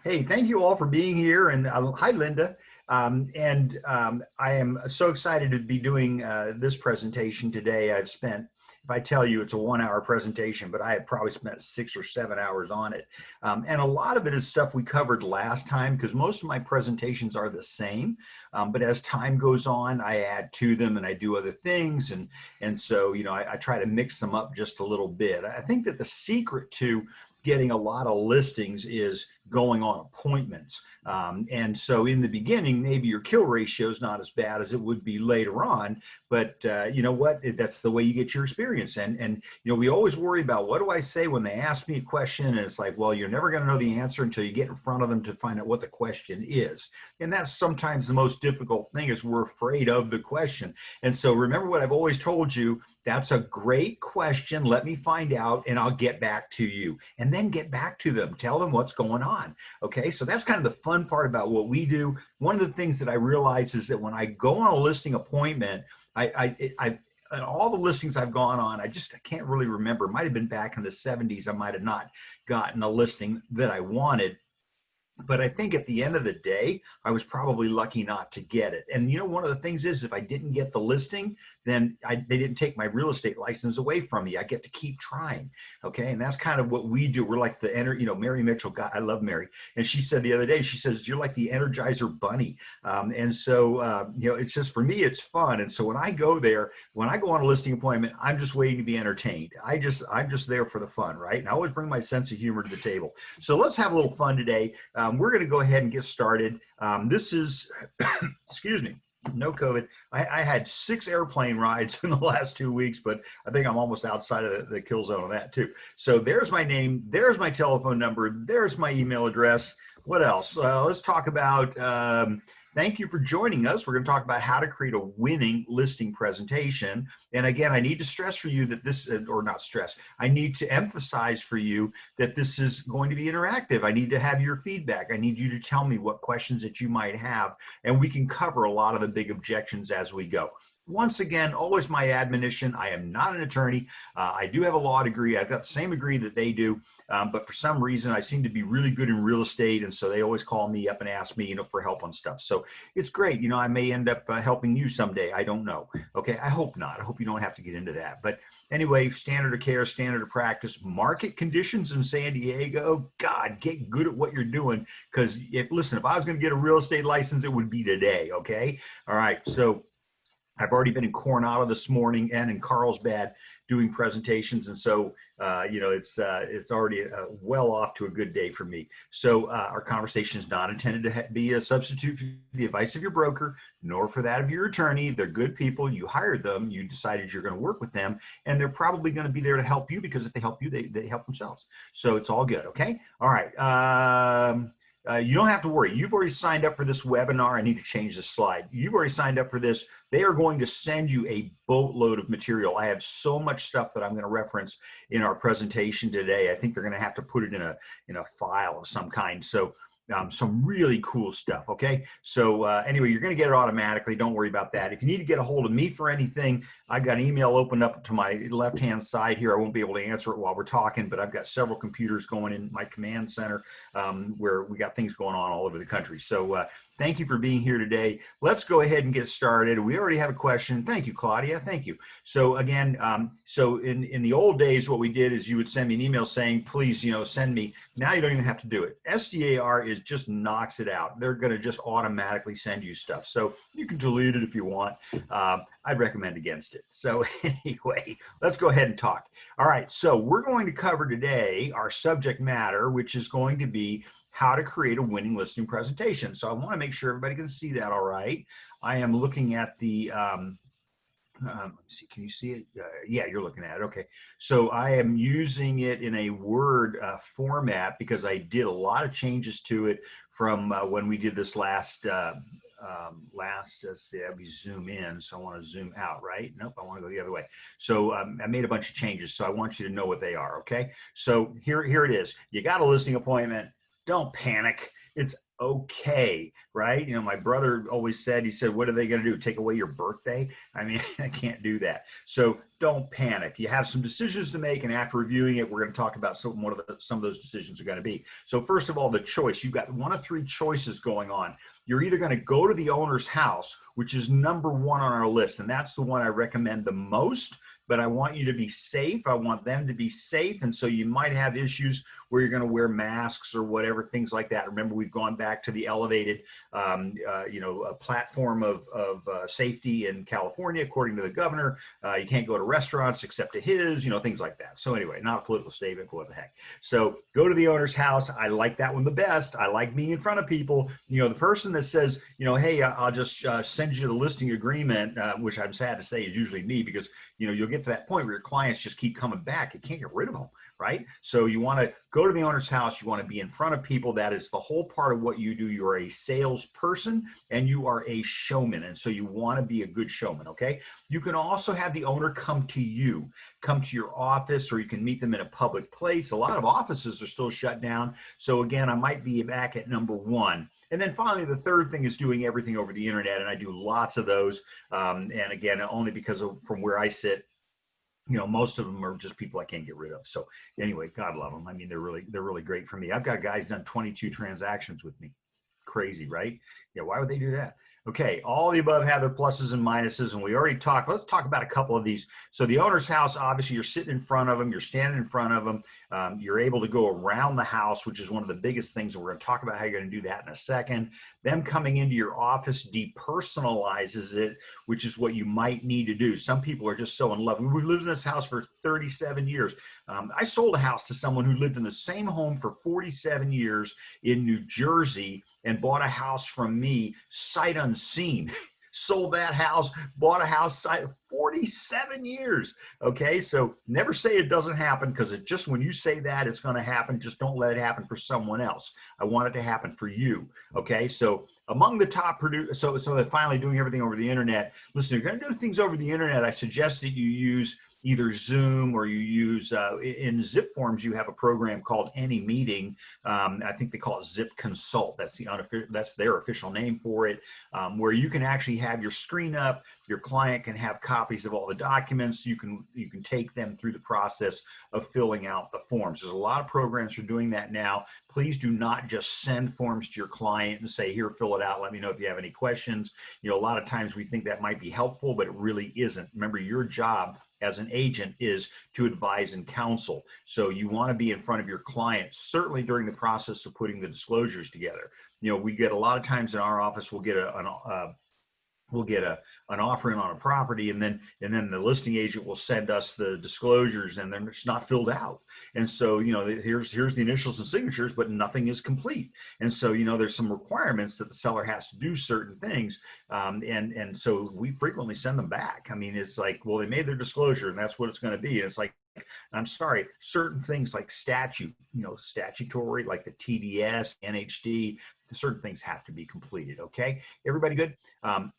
Hey, thank you all for being here. And hi, Linda. I am so excited to be doing this presentation today. I've spent, if I tell you it's a 1 hour presentation, but I have probably spent 6 or 7 hours on it. And a lot of it is stuff we covered last time because most of my presentations are the same. But as time goes on, I add to them and I do other things. And so, I try to mix them up just a little bit. I think that the secret to getting a lot of listings is going on appointments. And so in the beginning, maybe your kill ratio is not as bad as it would be later on, but you know what, that's the way you get your experience. And we always worry about what do I say when they ask me a question, and it's like, well, you're never going to know the answer until you get in front of them to find out what the question is. And that's sometimes the most difficult thing, is we're afraid of the question. And so remember what I've always told you: that's a great question. Let me find out and I'll get back to you. And then get back to them. Tell them what's going on. Okay, so that's kind of the fun part about what we do. One of the things that I realize is that when I go on a listing appointment, all the listings I've gone on, I can't really remember. It might have been back in the 70s. I might have not gotten a listing that I wanted. But I think at the end of the day, I was probably lucky not to get it. And one of the things is, if I didn't get the listing, then they didn't take my real estate license away from me. I get to keep trying. Okay. And that's kind of what we do. We're like the, Mary Mitchell, I love Mary. And she said the other day, she says, you're like the Energizer Bunny. And so, it's just, for me, it's fun. And so when I go there, when I go on a listing appointment, I'm just waiting to be entertained. I'm just there for the fun, right? And I always bring my sense of humor to the table. So let's have a little fun today. We're going to go ahead and get started. This is, excuse me, no COVID. I had 6 airplane rides in the last 2 weeks, but I think I'm almost outside of the kill zone on that too. So there's my name, there's my telephone number, there's my email address. What else? Let's talk about, thank you for joining us. We're going to talk about how to create a winning listing presentation. And again, I need to stress for you that this, or not stress, I need to emphasize for you that this is going to be interactive. I need to have your feedback. I need you to tell me what questions that you might have, and we can cover a lot of the big objections as we go. Once again, always my admonition: I am not an attorney. I do have a law degree. I've got the same degree that they do, but for some reason I seem to be really good in real estate, and so they always call me up and ask me, for help on stuff. So it's great. I may end up helping you someday. I don't know. Okay, I hope not. I hope you don't have to get into that. But anyway, standard of care, standard of practice, market conditions in San Diego. God, get good at what you're doing, because listen, if I was going to get a real estate license, it would be today. Okay, all right. So I've already been in Coronado this morning and in Carlsbad doing presentations, and so it's already well off to a good day for me. So our conversation is not intended to be a substitute for the advice of your broker, nor for that of your attorney. They're good people. You hired them. You decided you're going to work with them, and they're probably going to be there to help you, because if they help you, they help themselves. So it's all good. Okay. All right. You don't have to worry. You've already signed up for this webinar. I need to change this slide. You've already signed up for this. They are going to send you a boatload of material. I have so much stuff that I'm going to reference in our presentation today. I think they're going to have to put it in a file of some kind. So some really cool stuff. Okay. So anyway, you're going to get it automatically. Don't worry about that. If you need to get a hold of me for anything, I've got an email opened up to my left-hand side here. I won't be able to answer it while we're talking, but I've got several computers going in my command center where we got things going on all over the country. So thank you for being here today. Let's go ahead and get started. We already have a question. Thank you, Claudia. Thank you. So again, so in the old days, what we did is you would send me an email saying, please, send me. Now you don't even have to do it. SDAR just knocks it out. They're going to just automatically send you stuff. So you can delete it if you want. I'd recommend against it. So anyway, let's go ahead and talk. All right. So we're going to cover today our subject matter, which is going to be how to create a winning listing presentation. So I want to make sure everybody can see that. All right. I am looking at the, let me see, can you see it? Yeah, you're looking at it. Okay. So I am using it in a Word format because I did a lot of changes to it from when we did this last, let's see, we zoom in. So I want to zoom out, right? Nope, I want to go the other way. So I made a bunch of changes. So I want you to know what they are. Okay. So here it is. You got a listing appointment. Don't panic. It's okay, right? You know, my brother always said, he said, what are they going to do? Take away your birthday? I mean, I can't do that. So don't panic. You have some decisions to make, and after reviewing it, we're going to talk about some of those decisions are going to be. So first of all, the choice. You've got one of three choices going on. You're either going to go to the owner's house, which is number one on our list, and that's the one I recommend the most. But I want you to be safe. I want them to be safe. And so you might have issues where you're going to wear masks or whatever, things like that. Remember, we've gone back to the elevated, platform of safety in California, according to the governor. You can't go to restaurants except to his, things like that. So anyway, not a political statement, what the heck. So go to the owner's house. I like that one the best. I like being in front of people. The person that says, hey, I'll just send you the listing agreement, which I'm sad to say is usually me, because you'll get to that point where your clients just keep coming back. You can't get rid of them, right? So you want to go to the owner's house. You want to be in front of people. That is the whole part of what you do. You're a salesperson and you are a showman. And so you want to be a good showman, okay? You can also have the owner come to your office, or you can meet them in a public place. A lot of offices are still shut down. So again, I might be back at number one. And then finally, the third thing is doing everything over the internet, and I do lots of those. And again, only because from where I sit, most of them are just people I can't get rid of. So anyway, God love them. I mean, they're really great for me. I've got guys done 22 transactions with me. Crazy, right? Yeah, why would they do that? Okay, all the above have their pluses and minuses, and we already talked. Let's talk about a couple of these. So the owner's house, obviously you're sitting in front of them, you're standing in front of them. You're able to go around the house, which is one of the biggest things, and we're going to talk about how you're going to do that in a second. Them coming into your office depersonalizes it, which is what you might need to do. Some people are just so in love. We lived in this house for 37 years. I sold a house to someone who lived in the same home for 47 years in New Jersey and bought a house from me sight unseen. Sold that house, bought a house, 47 years. Okay, so never say it doesn't happen, because it just, when you say that it's going to happen, just don't let it happen for someone else. I want it to happen for you. Okay, so among the top producers, so they're finally doing everything over the internet. Listen, if you're going to do things over the internet, I suggest that you use either Zoom, or you use, in Zip Forms, you have a program called Any Meeting. I think they call it Zip Consult. That's their official name for it, where you can actually have your screen up. Your client can have copies of all the documents. You can take them through the process of filling out the forms. There's a lot of programs for doing that now. Please do not just send forms to your client and say, here, fill it out. Let me know if you have any questions. A lot of times we think that might be helpful, but it really isn't. Remember, your job as an agent is to advise and counsel. So you want to be in front of your client, certainly during the process of putting the disclosures together. We get a lot of times in our office, we'll get an offer in on a property, and then the listing agent will send us the disclosures, and then it's not filled out. And so, here's the initials and signatures, but nothing is complete. And so, there's some requirements that the seller has to do certain things. And so we frequently send them back. I mean, it's like, well, they made their disclosure and that's what it's going to be. And it's like, I'm sorry, certain things like statutory, like the TDS, NHD, certain things have to be completed. Okay, everybody good?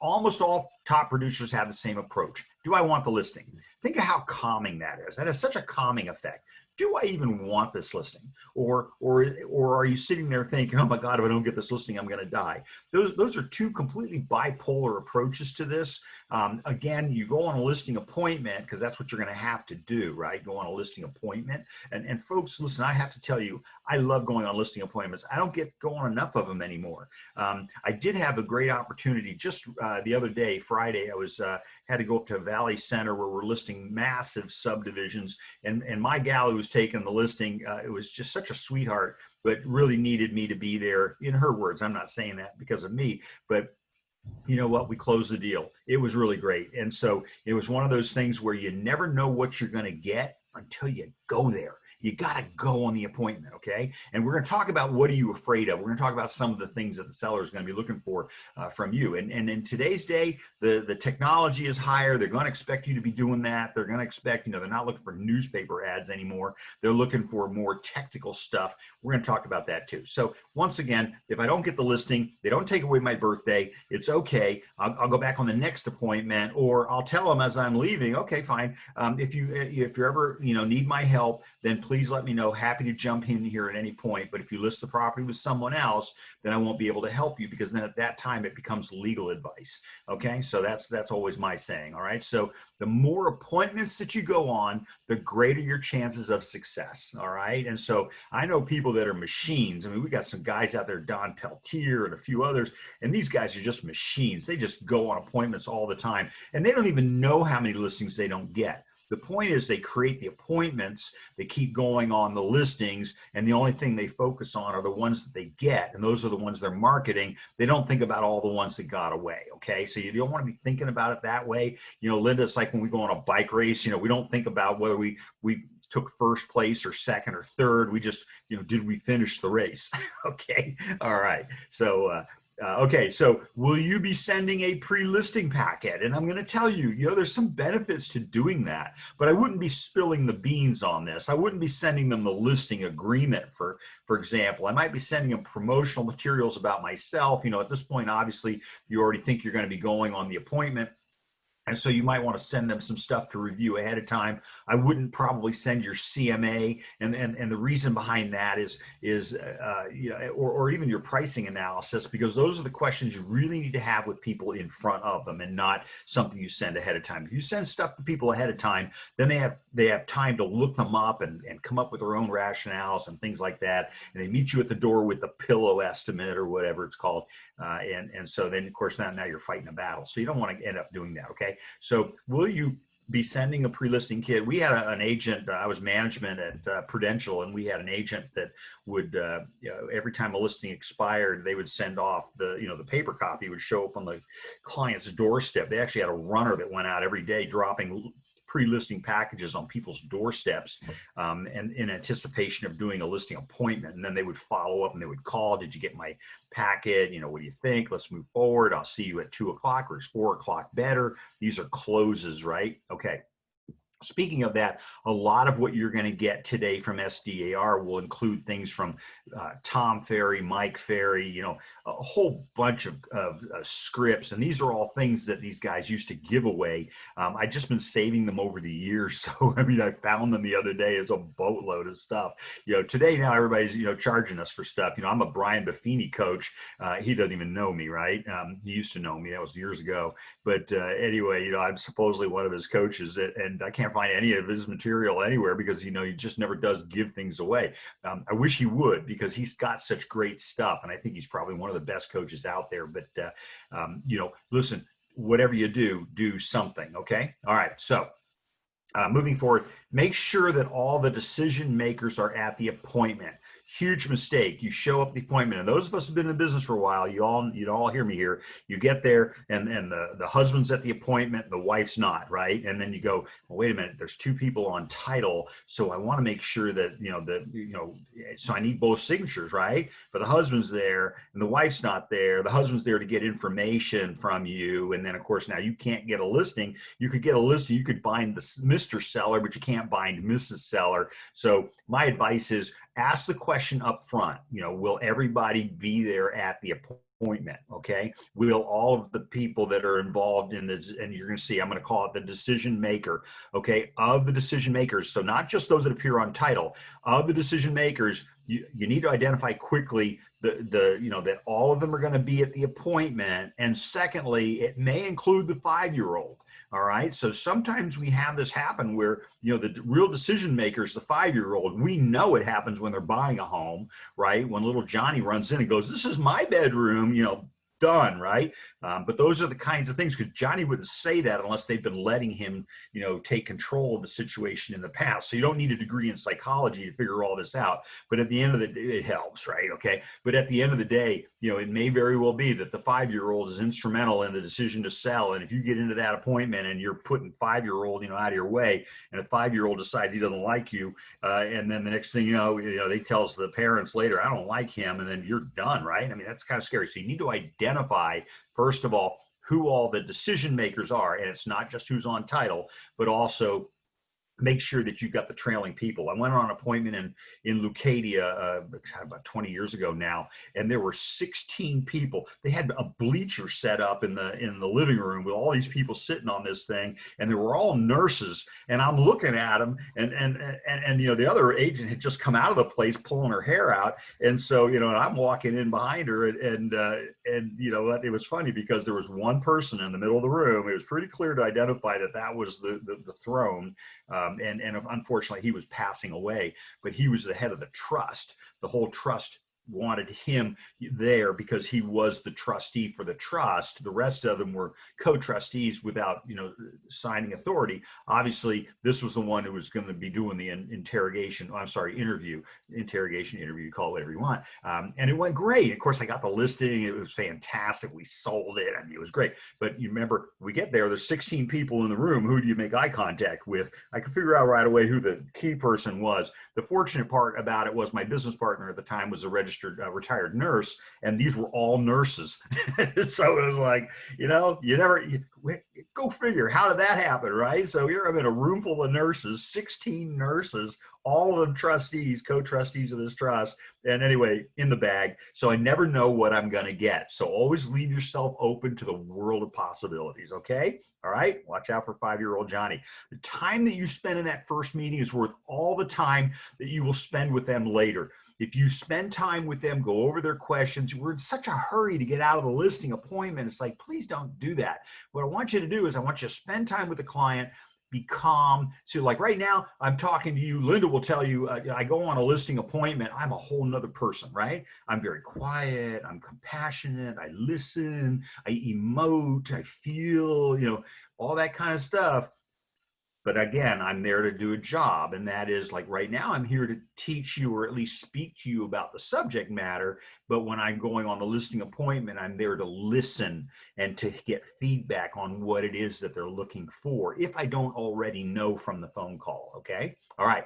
Almost all top producers have the same approach. Do I want the listing? Think of how calming that is. That has such a calming effect. Do I even want this listing? Or are you sitting there thinking, oh my God, if I don't get this listing, I'm going to die? Those are two completely bipolar approaches to this. Again, you go on a listing appointment, because that's what you're going to have to do, right? Go on a listing appointment. And folks, listen, I have to tell you, I love going on listing appointments. I don't get go on enough of them anymore. I did have a great opportunity just the other day, Friday. I had to go up to Valley Center where we're listing massive subdivisions. And my gal who was taking the listing, it was just such a sweetheart, but really needed me to be there. In her words, I'm not saying that because of me, but you know what? We closed the deal. It was really great. And so it was one of those things where you never know what you're going to get until you go there. You got to go on the appointment, okay? And we're going to talk about what are you afraid of. We're going to talk about some of the things that the seller is going to be looking for from you. And in today's day, the technology is higher. They're going to expect you to be doing that. They're going to expect, they're not looking for newspaper ads anymore. They're looking for more technical stuff. We're going to talk about that too. So once again, if I don't get the listing, they don't take away my birthday. It's okay. I'll go back on the next appointment, or I'll tell them as I'm leaving, okay, fine. If you ever need my help, then please let me know. Happy to jump in here at any point. But if you list the property with someone else, then I won't be able to help you, because then at that time it becomes legal advice. Okay, so that's always my saying. All right, so the more appointments that you go on, the greater your chances of success. All right, and so I know people that are machines. I mean, we got some guys out there, Don Peltier and a few others, and these guys are just machines. They just go on appointments all the time, and they don't even know how many listings they don't get. The point is, they create the appointments, they keep going on the listings, and the only thing they focus on are the ones that they get, and those are the ones they're marketing. They don't think about all the ones that got away, okay? So you don't want to be thinking about it that way. You know, Linda, it's like when we go on a bike race, you know, we don't think about whether we took first place or second or third. We just, you know, did we finish the race? Okay, all right. So, okay, so will you be sending a pre-listing packet? And I'm going to tell you, you know, there's some benefits to doing that, but I wouldn't be spilling the beans on this. I wouldn't be sending them the listing agreement, for example. I might be sending them promotional materials about myself. You know, at this point, obviously, you already think you're going to be going on the appointment. And so you might want to send them some stuff to review ahead of time. I wouldn't probably send your CMA, and the reason behind that is you know, or even your pricing analysis, because those are the questions you really need to have with people in front of them, and not something you send ahead of time. If you send stuff to people ahead of time, then they have time to look them up and come up with their own rationales and things like that. And they meet you at the door with the pillow estimate or whatever it's called. And so then, of course, now you're fighting a battle. So you don't want to end up doing that, okay? So will you be sending a pre-listing kit? We had an agent, I was management at Prudential, and we had an agent that would, you know, every time a listing expired, they would send off the, you know, the paper copy would show up on the client's doorstep. They actually had a runner that went out every day dropping pre-listing packages on people's doorsteps, and in anticipation of doing a listing appointment. And then they would follow up and they would call, did you get my packet? You know, what do you think? Let's move forward. I'll see you at 2 o'clock, or is 4 o'clock better? These are closes, right? Okay. Speaking of that, a lot of what you're going to get today from SDAR will include things from Tom Ferry, Mike Ferry, you know, a whole bunch of scripts. And these are all things that these guys used to give away. I've just been saving them over the years. So, I mean, I found them the other day. It's a boatload of stuff. You know, today now everybody's, you know, charging us for stuff. You know, I'm a Brian Buffini coach. He doesn't even know me, right? He used to know me. That was years ago. But anyway, you know, I'm supposedly one of his coaches, and I can't find any of his material anywhere, because, you know, he just never does give things away. I wish he would, because he's got such great stuff, and I think he's probably one of the best coaches out there. But you know, listen, whatever you do something. Okay, all right. So moving forward, make sure that all the decision makers are at the appointment. Huge mistake. You show up at the appointment, and those of us who've been in business for a while, you all hear me here. You get there, and the husband's at the appointment, the wife's not, right? And then you go, well, wait a minute, there's two people on title, so I want to make sure that, so I need both signatures, right? But the husband's there and the wife's not there. The husband's there to get information from you, and then of course now you can't get a listing. You could get a listing, you could bind the Mr. Seller, but you can't bind Mrs. Seller. So my advice is, ask the question up front. You know, will everybody be there at the appointment? Okay. Will all of the people that are involved in this, and you're going to see, I'm going to call it the decision maker. Okay. Of the decision makers. So not just those that appear on title, of the decision makers, you need to identify quickly that all of them are going to be at the appointment. And secondly, it may include the 5-year-old. All right. So sometimes we have this happen where, you know, the real decision makers, the 5-year-old, we know it happens when they're buying a home, right? When little Johnny runs in and goes, this is my bedroom, you know, done, right? But those are the kinds of things, because Johnny wouldn't say that unless they've been letting him, you know, take control of the situation in the past. So you don't need a degree in psychology to figure all this out. But at the end of the day, it helps, right? Okay. But at the end of the day, you know, it may very well be that the 5-year-old is instrumental in the decision to sell. And if you get into that appointment and you're putting 5-year-old, you know, out of your way, and a 5-year-old decides he doesn't like you, and then the next thing you know, they tells the parents later, I don't like him, and then you're done, right? I mean, that's kind of scary. So you need to identify, first of all, who all the decision makers are. And it's not just who's on title, but also make sure that you've got the trailing people. I went on an appointment in Lucadia about 20 years ago now, and there were 16 people. They had a bleacher set up in the living room with all these people sitting on this thing, and they were all nurses. And I'm looking at them, and you know, the other agent had just come out of the place pulling her hair out, and so, you know, and I'm walking in behind her, and you know, it was funny because there was one person in the middle of the room. It was pretty clear to identify that was the throne. And unfortunately, he was passing away, but he was the head of the trust. The whole trust wanted him there because he was the trustee for the trust. The rest of them were co-trustees without, you know, signing authority. Obviously, this was the one who was going to be doing the interview, call it whatever you want. And it went great. Of course, I got the listing. It was fantastic. We sold it. I mean, it was great. But you remember, we get there's 16 people in the room. Who do you make eye contact with? I could figure out right away who the key person was. The fortunate part about it was my business partner at the time was a registered retired nurse, and these were all nurses. So it was like, you know, go figure, how did that happen, right? So here I'm in a room full of nurses, 16 nurses, all of them trustees, co-trustees of this trust. And anyway, in the bag. So I never know what I'm going to get. So always leave yourself open to the world of possibilities. Okay. All right. Watch out for 5-year-old Johnny. The time that you spend in that first meeting is worth all the time that you will spend with them later. If you spend time with them, go over their questions. We're in such a hurry to get out of the listing appointment. It's like, please don't do that. What I want you to do is I want you to spend time with the client, be calm. So like right now, I'm talking to you. Linda will tell you, I go on a listing appointment. I'm a whole nother person, right? I'm very quiet. I'm compassionate. I listen. I emote. I feel, you know, all that kind of stuff. But again, I'm there to do a job, and that is like right now, I'm here to teach you or at least speak to you about the subject matter. But when I'm going on the listing appointment, I'm there to listen and to get feedback on what it is that they're looking for, if I don't already know from the phone call. Okay. All right.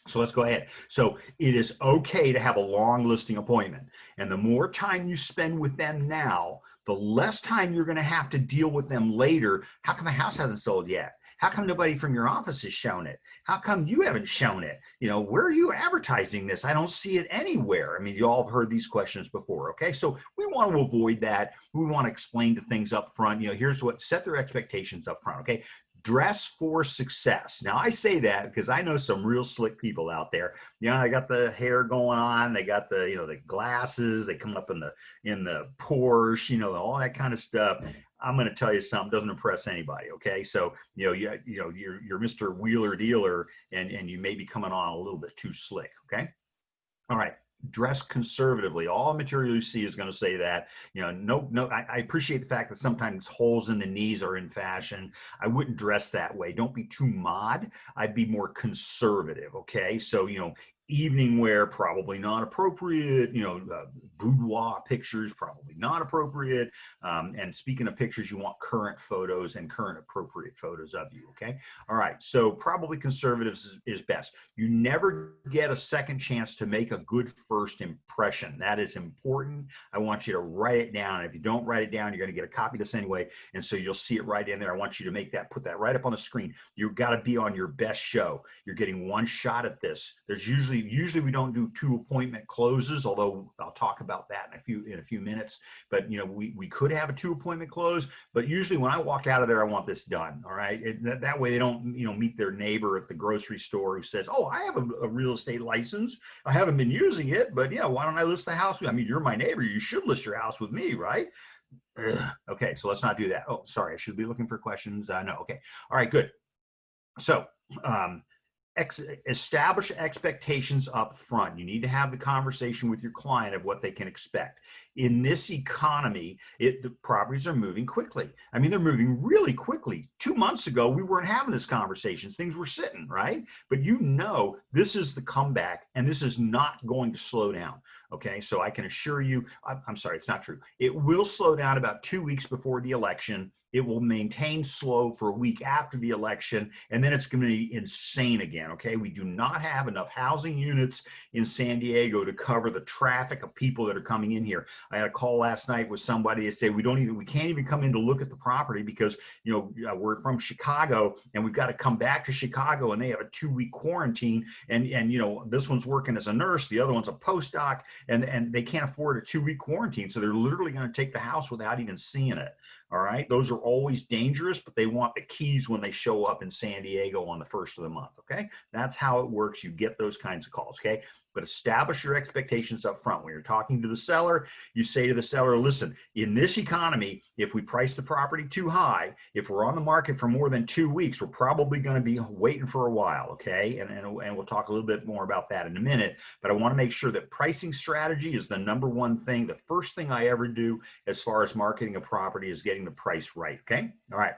So let's go ahead. So it is okay to have a long listing appointment. And the more time you spend with them now, the less time you're going to have to deal with them later. How come the house hasn't sold yet? How come nobody from your office has shown it? How come you haven't shown it? You know, where are you advertising this? I don't see it anywhere. I mean, you all have heard these questions before, okay? So we want to avoid that. We want to explain to things up front. You know, here's what, set their expectations up front, okay? Dress for success. Now I say that because I know some real slick people out there. You know, they got the hair going on, they got the, you know, the glasses, they come up in the Porsche, you know, all that kind of stuff. I'm going to tell you something, doesn't impress anybody. Okay. So, you know, you're Mr. Wheeler Dealer, and you may be coming on a little bit too slick. Okay. All right. Dress conservatively. All material you see is going to say that. You know, I appreciate the fact that sometimes holes in the knees are in fashion. I wouldn't dress that way. Don't be too mod. I'd be more conservative. Okay. So, you know, evening wear, probably not appropriate. You know, boudoir pictures, probably not appropriate. And speaking of pictures, you want current photos and current appropriate photos of you. Okay. All right. So probably conservatives is best. You never get a second chance to make a good first impression. That is important. I want you to write it down. If you don't write it down, you're going to get a copy of this anyway. And so you'll see it right in there. I want you to make that, put that right up on the screen. You've got to be on your best show. You're getting one shot at this. There's usually we don't do 2 appointment closes, although I'll talk about that in a few minutes. But you know, we could have a 2 appointment close, but usually when I walk out of there, I want this done. All right. That way they don't, you know, meet their neighbor at the grocery store who says, "Oh, I have a real estate license. I haven't been using it, but yeah, why don't I list the house? I mean, you're my neighbor. You should list your house with me, right?" Okay. So let's not do that. Oh, sorry. I should be looking for questions. No. Okay. All right, good. So, establish expectations up front. You need to have the conversation with your client of what they can expect. In this economy, the properties are moving quickly. I mean, they're moving really quickly. 2 months ago, we weren't having this conversation. Things were sitting, right? But you know, this is the comeback, and this is not going to slow down. Okay, so I can assure you, I'm sorry, it's not true. It will slow down about 2 weeks before the election. It will maintain slow for a week after the election, and then it's going to be insane again, okay? We do not have enough housing units in San Diego to cover the traffic of people that are coming in here. I had a call last night with somebody that said we can't even come in to look at the property because, you know, we're from Chicago and we've got to come back to Chicago, and they have a 2-week quarantine, and you know, this one's working as a nurse, the other one's a postdoc, and they can't afford a 2-week quarantine, so they're literally going to take the house without even seeing it. All right, those are always dangerous, but they want the keys when they show up in San Diego on the first of the month. Okay, that's how it works. You get those kinds of calls. Okay, but establish your expectations up front. When you're talking to the seller, you say to the seller, listen, in this economy, if we price the property too high, if we're on the market for more than 2 weeks, we're probably going to be waiting for a while. Okay, and we'll talk a little bit more about that in a minute, but I want to make sure that pricing strategy is the number one thing. The first thing I ever do as far as marketing a property is getting the price right. Okay, all right.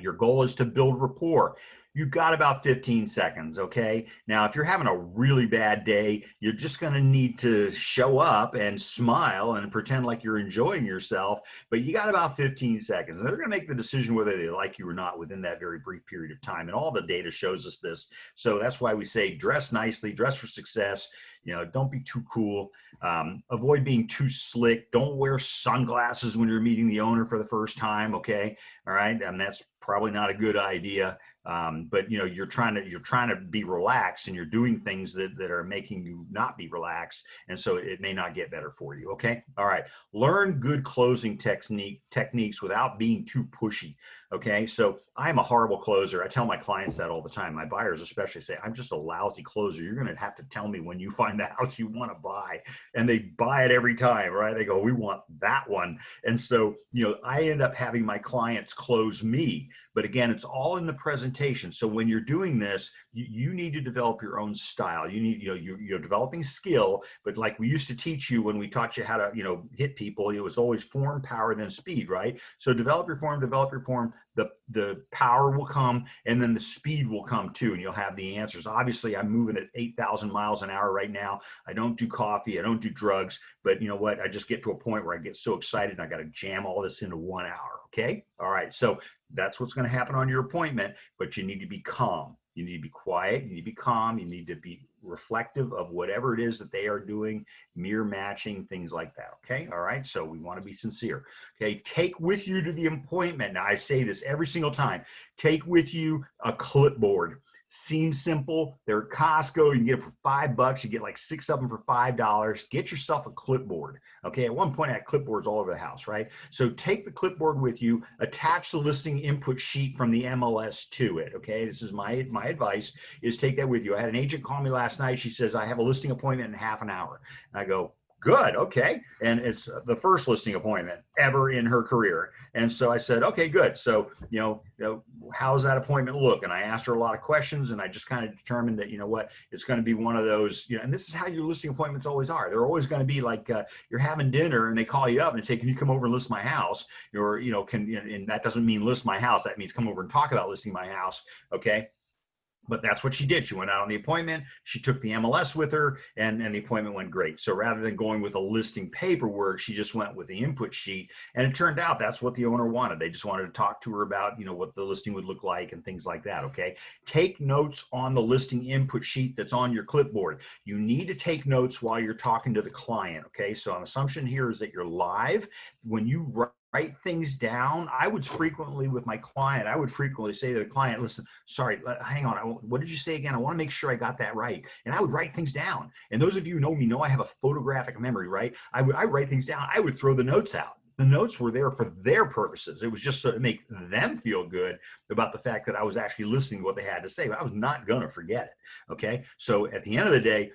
Your goal is to build rapport. You've got about 15 seconds, okay? Now, if you're having a really bad day, you're just gonna need to show up and smile and pretend like you're enjoying yourself, but you got about 15 seconds. And they're gonna make the decision whether they like you or not within that very brief period of time. And all the data shows us this. So that's why we say dress nicely, dress for success. You know, don't be too cool. Avoid being too slick. Don't wear sunglasses when you're meeting the owner for the first time, okay? All right, and that's probably not a good idea. But you know, you're trying to be relaxed, and you're doing things that are making you not be relaxed, and so it may not get better for you. Okay, all right. Learn good closing techniques without being too pushy. Okay, so I'm a horrible closer. I tell my clients that all the time. My buyers especially say, I'm just a lousy closer. You're going to have to tell me when you find the house you want to buy. And they buy it every time, right? They go, we want that one. And so, you know, I end up having my clients close me. But again, it's all in the presentation. So when you're doing this, you need to develop your own style. You need, you're developing skill, but like we used to teach you when we taught you how to, hit people, it was always form, power, then speed, right? So develop your form, the power will come, and then the speed will come too, and you'll have the answers. Obviously, I'm moving at 8,000 miles an hour right now. I don't do coffee, I don't do drugs, but you know what? I just get to a point where I get so excited and I got to jam all this into 1 hour. Okay. All right. So that's what's going to happen on your appointment, but you need to be calm. You need to be quiet. You need to be calm. You need to be reflective of whatever it is that they are doing, mirror matching, things like that. Okay. All right. So we want to be sincere. Okay. Take with you to the appointment. Now I say this every single time, take with you a clipboard. Seems simple. They're at Costco. You can get it for $5. You get like 6 of them for $5. Get yourself a clipboard. Okay. At one point I had clipboards all over the house, right? So take the clipboard with you, attach the listing input sheet from the MLS to it. Okay. This is my advice is take that with you. I had an agent call me last night. She says, I have a listing appointment in half an hour. And I go, good. Okay. And it's the first listing appointment ever in her career. And so I said, okay, good. So, how's that appointment look? And I asked her a lot of questions, and I just kind of determined that, it's going to be one of those, and this is how your listing appointments always are. They're always going to be like, you're having dinner and they call you up and say, can you come over and list my house? Or, and that doesn't mean list my house. That means come over and talk about listing my house. Okay. But that's what she did. She went out on the appointment. She took the MLS with her, and the appointment went great. So rather than going with a listing paperwork, she just went with the input sheet. And it turned out that's what the owner wanted. They just wanted to talk to her about, what the listing would look like and things like that. Okay. Take notes on the listing input sheet that's on your clipboard. You need to take notes while you're talking to the client. Okay. So an assumption here is that you're live. When you write things down, I would frequently say to the client, listen, sorry, hang on. What did you say again? I want to make sure I got that right. And I would write things down. And those of you who know me know I have a photographic memory, right? I write things down. I would throw the notes out. The notes were there for their purposes. It was just so to make them feel good about the fact that I was actually listening to what they had to say, but I was not going to forget it. Okay. So at the end of the day,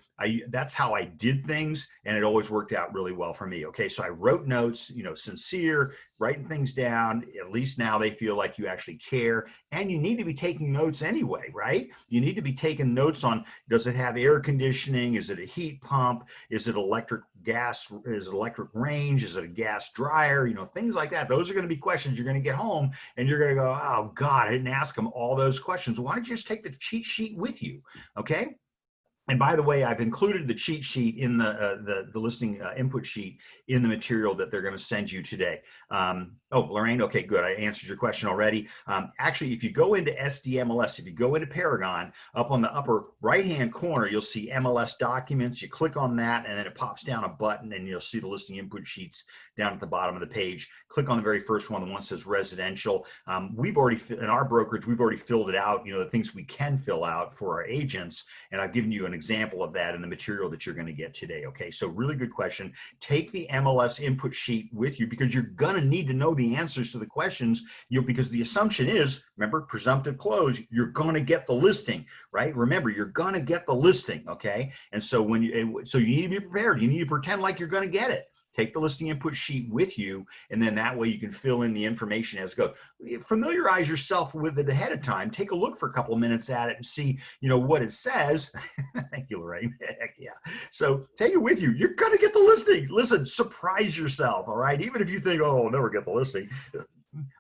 that's how I did things, and it always worked out really well for me. Okay. So I wrote notes, sincere, writing things down. At least now they feel like you actually care, and you need to be taking notes anyway, right? You need to be taking notes on, does it have air conditioning? Is it a heat pump? Is it electric gas? Is it electric range? Is it a gas dryer? Things like that. Those are going to be questions you're going to get home and you're going to go, oh God, I didn't ask them all those questions. Why don't you just take the cheat sheet with you? Okay. And by the way, I've included the cheat sheet in the listing input sheet in the material that they're going to send you today. Oh, Lorraine, okay, good. I answered your question already. Actually, if you go into SDMLS, if you go into Paragon, up on the upper right-hand corner, you'll see MLS documents. You click on that, and then it pops down a button, and you'll see the listing input sheets down at the bottom of the page. Click on the very first one, the one that says residential. We've already, in our brokerage, we've already filled it out, the things we can fill out for our agents, and I've given you an example of that in the material that you're going to get today. Okay, so really good question. Take the MLS input sheet with you because you're going to need to know the answers to the questions, because the assumption is, remember, presumptive close, you're going to get the listing, right? Remember, you're going to get the listing, okay? And so so you need to be prepared. You need to pretend like you're going to get it. Take the listing input sheet with you, and then that way you can fill in the information as it goes. Familiarize yourself with it ahead of time. Take a look for a couple of minutes at it and see, what it says. Thank you, Lorraine. Heck yeah. So take it with you. You're going to get the listing. Listen, surprise yourself, all right? Even if you think, oh, I'll never get the listing.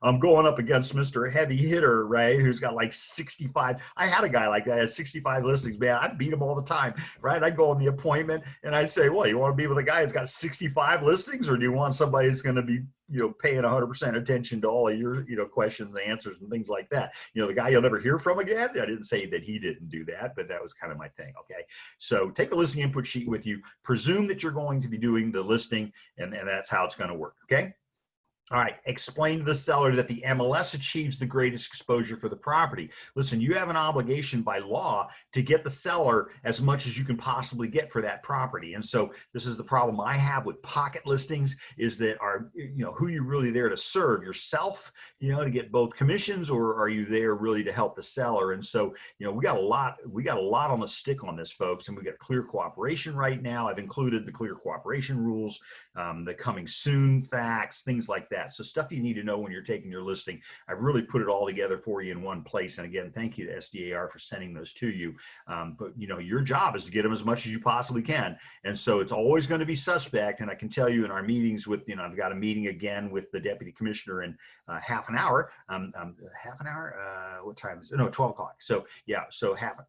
I'm going up against Mr. Heavy Hitter, right? Who's got like 65. I had a guy like that, had 65 listings, man. I'd beat him all the time, right? I'd go on the appointment and I'd say, well, you want to be with a guy who's got 65 listings, or do you want somebody that's going to be, paying 100% attention to all of your, questions and answers and things like that? The guy you'll never hear from again. I didn't say that he didn't do that, but that was kind of my thing. Okay. So take a listing input sheet with you, presume that you're going to be doing the listing, and that's how it's going to work. Okay. All right, explain to the seller that the MLS achieves the greatest exposure for the property. Listen, you have an obligation by law to get the seller as much as you can possibly get for that property. And so this is the problem I have with pocket listings, is that who are you really there to serve? Yourself, to get both commissions, or are you there really to help the seller? And so, we got a lot on the stick on this, folks, and we got clear cooperation right now. I've included the clear cooperation rules, the coming soon facts, things like that. So stuff you need to know when you're taking your listing. I've really put it all together for you in one place. And again, thank you to SDAR for sending those to you. But your job is to get them as much as you possibly can. And so it's always going to be suspect. And I can tell you in our meetings with, I've got a meeting again with the deputy commissioner in half an hour. What time is it? No, 12 o'clock. So yeah, so an hour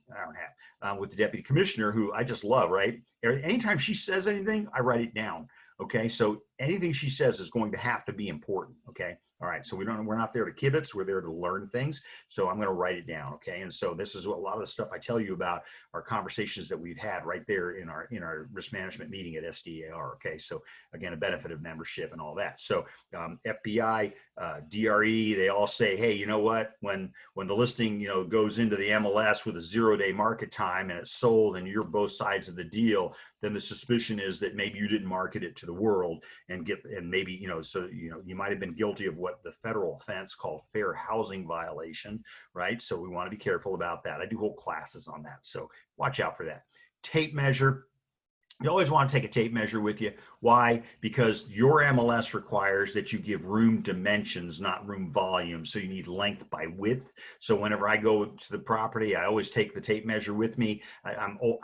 and a half with the deputy commissioner, who I just love, right? Anytime she says anything, I write it down. Okay, so anything she says is going to have to be important. Okay, all right. So we're not there to kibitz. We're there to learn things. So I'm going to write it down. Okay, and so this is what a lot of the stuff I tell you about are conversations that we've had right there in our risk management meeting at SDAR. Okay, so again, a benefit of membership and all that. So FBI, DRE, they all say, hey, you know what? When the listing goes into the MLS with a 0-day market time and it's sold and you're both sides of the deal, then the suspicion is that maybe you didn't market it to the world and maybe, you might have been guilty of what the federal offense called fair housing violation, right? So we want to be careful about that. I do whole classes on that. So watch out for that. Tape measure. You always want to take a tape measure with you. Why? Because your MLS requires that you give room dimensions, not room volume. So you need length by width. So whenever I go to the property, I always take the tape measure with me. I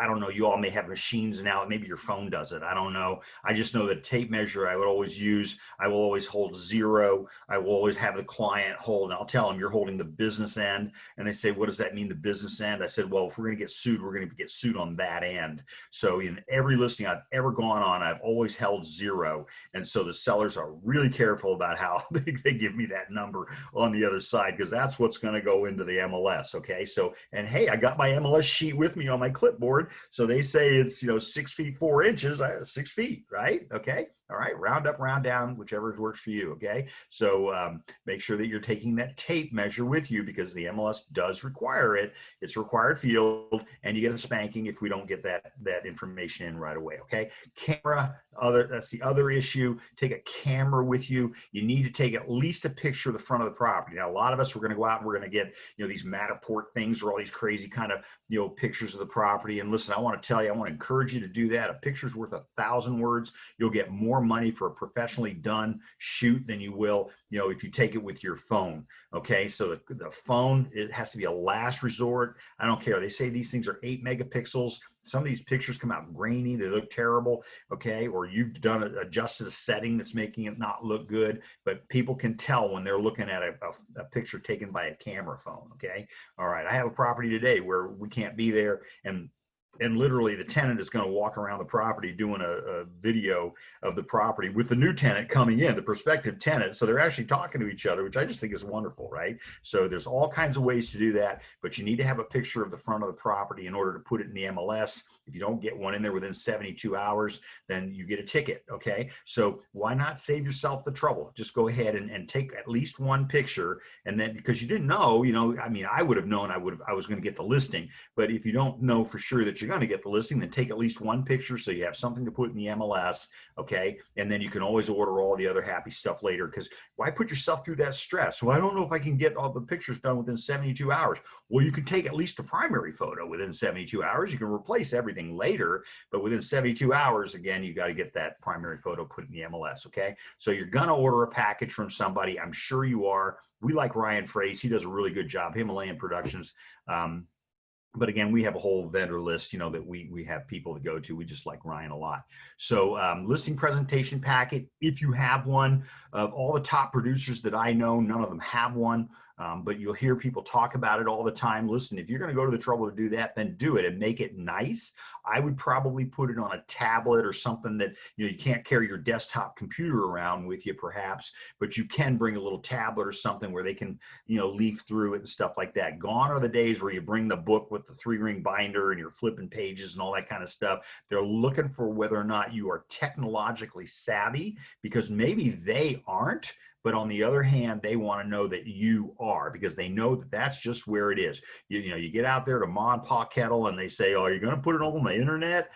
don't know, you all may have machines now. Maybe your phone does it. I don't know. I just know that tape measure I would always use. I will always hold 0. I will always have the client hold, and I'll tell them you're holding the business end. And they say, what does that mean, the business end? I said, well, if we're going to get sued, we're going to get sued on that end. So in every listing I've ever gone on, I've always held 0. And so the sellers are really careful about how they give me that number on the other side, because that's what's going to go into the MLS. Okay. So, and hey, I got my MLS sheet with me on my clipboard. So they say it's, 6 feet 4 inches, 6 feet, right? Okay. All right. Round up, round down, whichever works for you. Okay. So make sure that you're taking that tape measure with you, because the MLS does require it. It's a required field, and you get a spanking if we don't get that information in right away. Okay. Camera, that's the other issue. Take a camera with you. You need to take at least a picture of the front of the property. Now, a lot of us, we're going to go out and we're going to get, these Matterport things, or all these crazy kind of, pictures of the property. And listen, I want to tell you, I want to encourage you to do that. A picture's worth 1,000 words. You'll get more money for a professionally done shoot than you will, if you take it with your phone. Okay. So the phone, it has to be a last resort. I don't care. They say these things are 8 megapixels. Some of these pictures come out grainy. They look terrible. Okay. Or you've adjusted a setting that's making it not look good, but people can tell when they're looking at a picture taken by a camera phone. Okay. All right. I have a property today where we can't be there, and and literally the tenant is going to walk around the property doing a video of the property with the new tenant coming in, the prospective tenant. So they're actually talking to each other, which I just think is wonderful, right? So there's all kinds of ways to do that, but you need to have a picture of the front of the property in order to put it in the MLS. If you don't get one in there within 72 hours, then you get a ticket, okay? So why not save yourself the trouble? Just go ahead and take at least one picture, and then, because you didn't know, I mean, I would have known I was going to get the listing, but if you don't know for sure that you're going to get the listing, then take at least one picture so you have something to put in the MLS, okay? And then you can always order all the other happy stuff later, because why put yourself through that stress? Well, I don't know if I can get all the pictures done within 72 hours. Well, you can take at least a primary photo within 72 hours. You can replace everything later, but within 72 hours, again, you got to get that primary photo put in the MLS, okay? So you're going to order a package from somebody. I'm sure you are. We like Ryan Fraze. He does a really good job. Himalayan Productions. But again, we have a whole vendor list, that we have people to go to. We just like Ryan a lot. So listing presentation packet, if you have one, of all the top producers that I know, none of them have one. But you'll hear people talk about it all the time. Listen, if you're going to go to the trouble to do that, then do it and make it nice. I would probably put it on a tablet or something that, you can't carry your desktop computer around with you perhaps, but you can bring a little tablet or something where they can, leaf through it and stuff like that. Gone are the days where you bring the book with the 3-ring binder and you're flipping pages and all that kind of stuff. They're looking for whether or not you are technologically savvy, because maybe they aren't. But on the other hand, they want to know that you are, because they know that that's just where it is. You get out there to Ma and Pa Kettle and they say, oh, are you going to put it on the internet?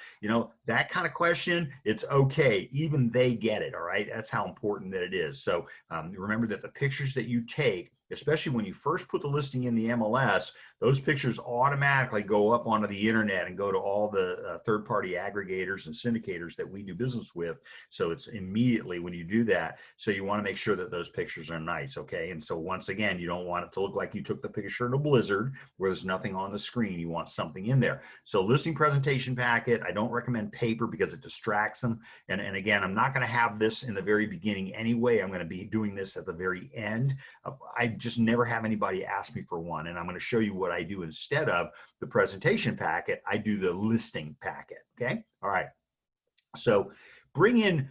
That kind of question, it's okay. Even they get it, all right? That's how important that it is. So remember that the pictures that you take, especially when you first put the listing in the MLS, those pictures automatically go up onto the internet and go to all the third-party aggregators and syndicators that we do business with. So it's immediately when you do that. So you want to make sure that those pictures are nice, okay? And so once again, you don't want it to look like you took the picture in a blizzard where there's nothing on the screen. You want something in there. So listing presentation packet, I don't recommend paper because it distracts them. And again, I'm not going to have this in the very beginning anyway. I'm going to be doing this at the very end. I just never have anybody ask me for one, and I'm going to show you what I do instead of the presentation packet. I do the listing packet. Okay. All right. So bring in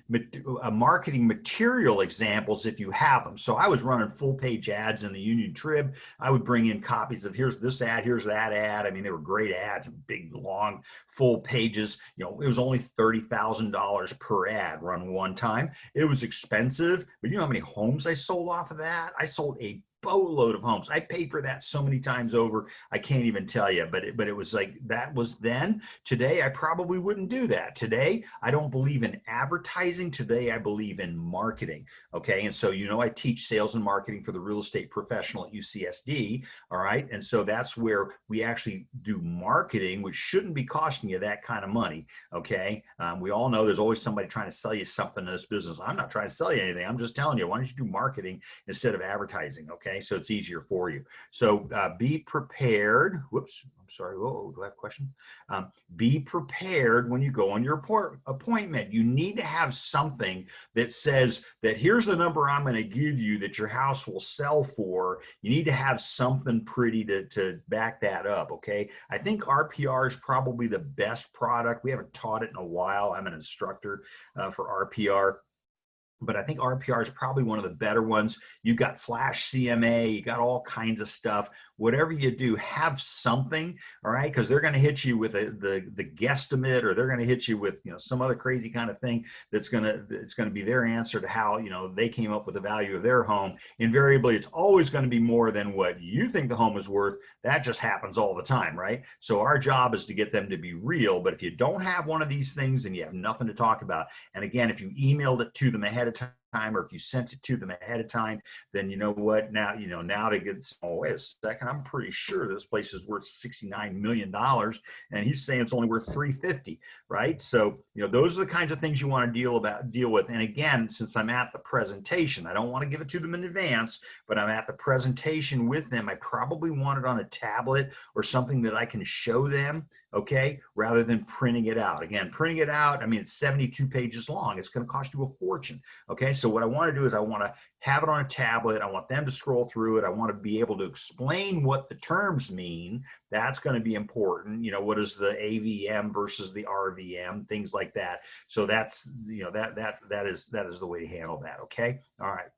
marketing material examples if you have them. So I was running full page ads in the Union Trib. I would bring in copies of here's this ad, here's that ad. I mean, they were great ads, big, long, full pages. It was only $30,000 per ad run one time. It was expensive, but you know how many homes I sold off of that? I sold a boatload of homes. I paid for that so many times over, I can't even tell you, but it was like, that was then. Today, I probably wouldn't do that. Today, I don't believe in advertising. Today, I believe in marketing. Okay. And so, I teach sales and marketing for the real estate professional at UCSD. All right. And so that's where we actually do marketing, which shouldn't be costing you that kind of money. Okay. We all know there's always somebody trying to sell you something in this business. I'm not trying to sell you anything. I'm just telling you, why don't you do marketing instead of advertising? Okay. So it's easier for you. So be prepared. Whoops, I'm sorry. Oh, do I have a question? Be prepared when you go on your appointment. You need to have something that says that here's the number I'm going to give you that your house will sell for. You need to have something pretty to back that up. Okay. I think RPR is probably the best product. We haven't taught it in a while. I'm an instructor for RPR. But I think RPR is probably one of the better ones. You've got Flash CMA, you got all kinds of stuff. Whatever you do, have something, all right? Because they're going to hit you with the guesstimate, or they're going to hit you with some other crazy kind of thing it's going to be their answer to how they came up with the value of their home. Invariably, it's always going to be more than what you think the home is worth. That just happens all the time, right? So our job is to get them to be real. But if you don't have one of these things, then you have nothing to talk about. And again, if you emailed it to them ahead of time, or if you sent it to them ahead of time, then you know what, now they get, oh, wait a second, I'm pretty sure this place is worth $69 million and he's saying it's only worth $350, right? So those are the kinds of things you want to deal with. And again, since I'm at the presentation, I don't want to give it to them in advance, but I'm at the presentation with them, I probably want it on a tablet or something that I can show them, okay, rather than printing it out. Again, printing it out, I mean, it's 72 pages long. It's going to cost you a fortune, okay? So what I want to do is I want to have it on a tablet. I want them to scroll through it. I want to be able to explain what the terms mean. That's going to be important. You know, what is the AVM versus the RVM, things like that. So that's, you know, that is the way to handle that. Okay. All right.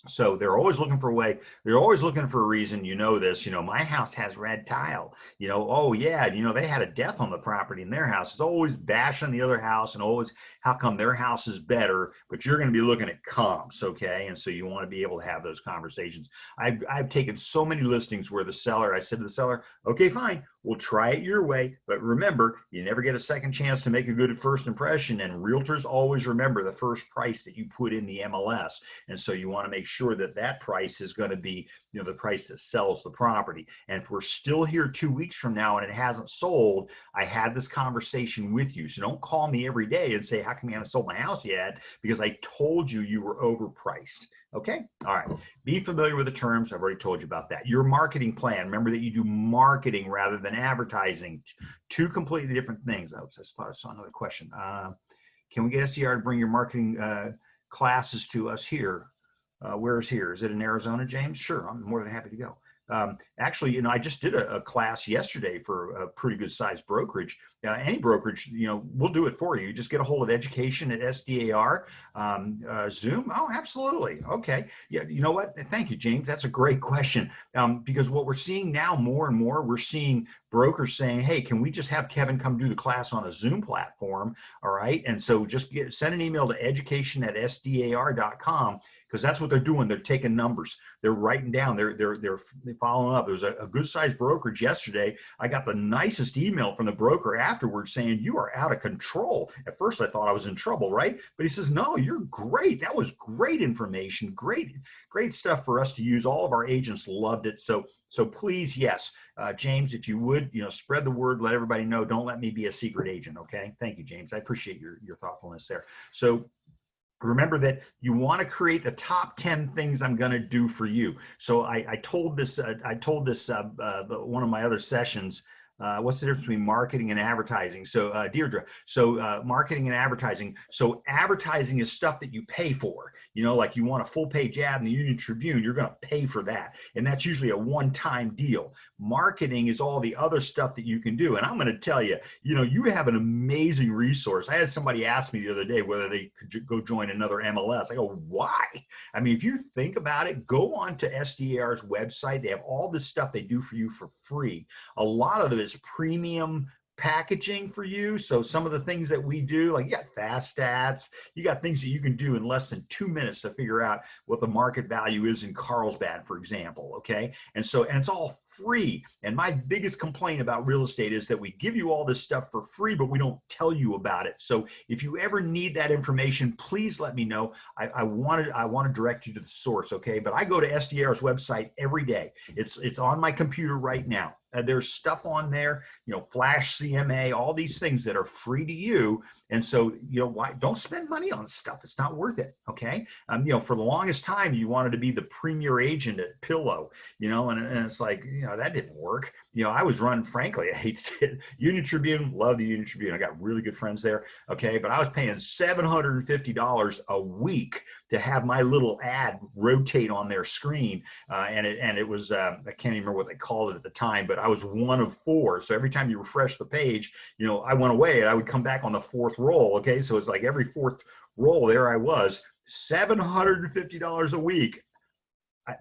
So they're always looking for a way. They're always looking for a reason. You know this. You know, my house has red tile. You know, oh yeah. You know, they had a death on the property in their house. It's always bashing the other house, and always how come their house is better. But you're going to be looking at comps, okay? And so you want to be able to have those conversations. I've taken so many listings where the seller, I said to the seller, okay, fine, we'll try it your way, but remember, you never get a second chance to make a good first impression. And realtors always remember the first price that you put in the MLS. And so you want to make sure that that price is going to be, you know, the price that sells the property. And if we're still here 2 weeks from now and it hasn't sold, I had this conversation with you. So don't call me every day and say, how come you haven't sold my house yet? Because I told you you were overpriced. Okay. All right. Be familiar with the terms. I've already told you about that. Your marketing plan. Remember that you do marketing rather than advertising. Two completely different things. I saw another question. Can we get SDR to bring your marketing classes to us here? Where's here? Is it in Arizona, James? Sure. I'm more than happy to go. Actually, you know, I just did a class yesterday for a pretty good sized brokerage. Any brokerage, you know, we'll do it for you. You just get a hold of education at SDAR, Zoom. Oh, absolutely. Okay. Yeah. You know what? Thank you, James. That's a great question. Because what we're seeing now more and more, we're seeing brokers saying, hey, can we just have Kevin come do the class on a Zoom platform? All right. And so just send an email to education@sdar.com, because that's what they're doing. They're taking numbers. They're writing down. They're following up. There was a good sized brokerage yesterday. I got the nicest email from the broker afterwards saying, you are out of control. At first I thought I was in trouble, right? But he says, no, you're great. That was great information. Great stuff for us to use. All of our agents loved it. So please, yes, James, if you would, you know, spread the word, let everybody know. Don't let me be a secret agent. Okay. Thank you, James. I appreciate your thoughtfulness there. So remember that you want to create the top 10 things I'm going to do for you. So I told this one of my other sessions. What's the difference between marketing and advertising? So Deirdre, so marketing and advertising. So advertising is stuff that you pay for. You know, like you want a full page ad in the Union Tribune, you're going to pay for that. And that's usually a one-time deal. Marketing is all the other stuff that you can do. And I'm going to tell you, you know, you have an amazing resource. I had somebody ask me the other day whether they could go join another MLS. I go, why? I mean, if you think about it, go on to SDAR's website. They have all this stuff they do for you for free. A lot of it is premium packaging for you. So some of the things that we do, like you got fast stats, you got things that you can do in less than 2 minutes to figure out what the market value is in Carlsbad, for example. Okay. And it's all free. And my biggest complaint about real estate is that we give you all this stuff for free, but we don't tell you about it. So if you ever need that information, please let me know. I want to direct you to the source. Okay. But I go to SDR's website every day. It's on my computer right now. There's stuff on there, you know, Flash CMA, all these things that are free to you. And so, you know, why don't spend money on stuff? It's not worth it. Okay. You know, for the longest time, you wanted to be the premier agent at Pillow, you know, and it's like, you know, that didn't work. You know, I was running, frankly, I hate it. Union Tribune, love the Union Tribune. I got really good friends there. Okay. But I was paying $750 a week to have my little ad rotate on their screen. And it was, I can't even remember what they called it at the time, but I was one of four. So every time you refresh the page, you know, I went away and I would come back on the fourth roll. Okay. So it's like every fourth roll, there I was, $750 a week.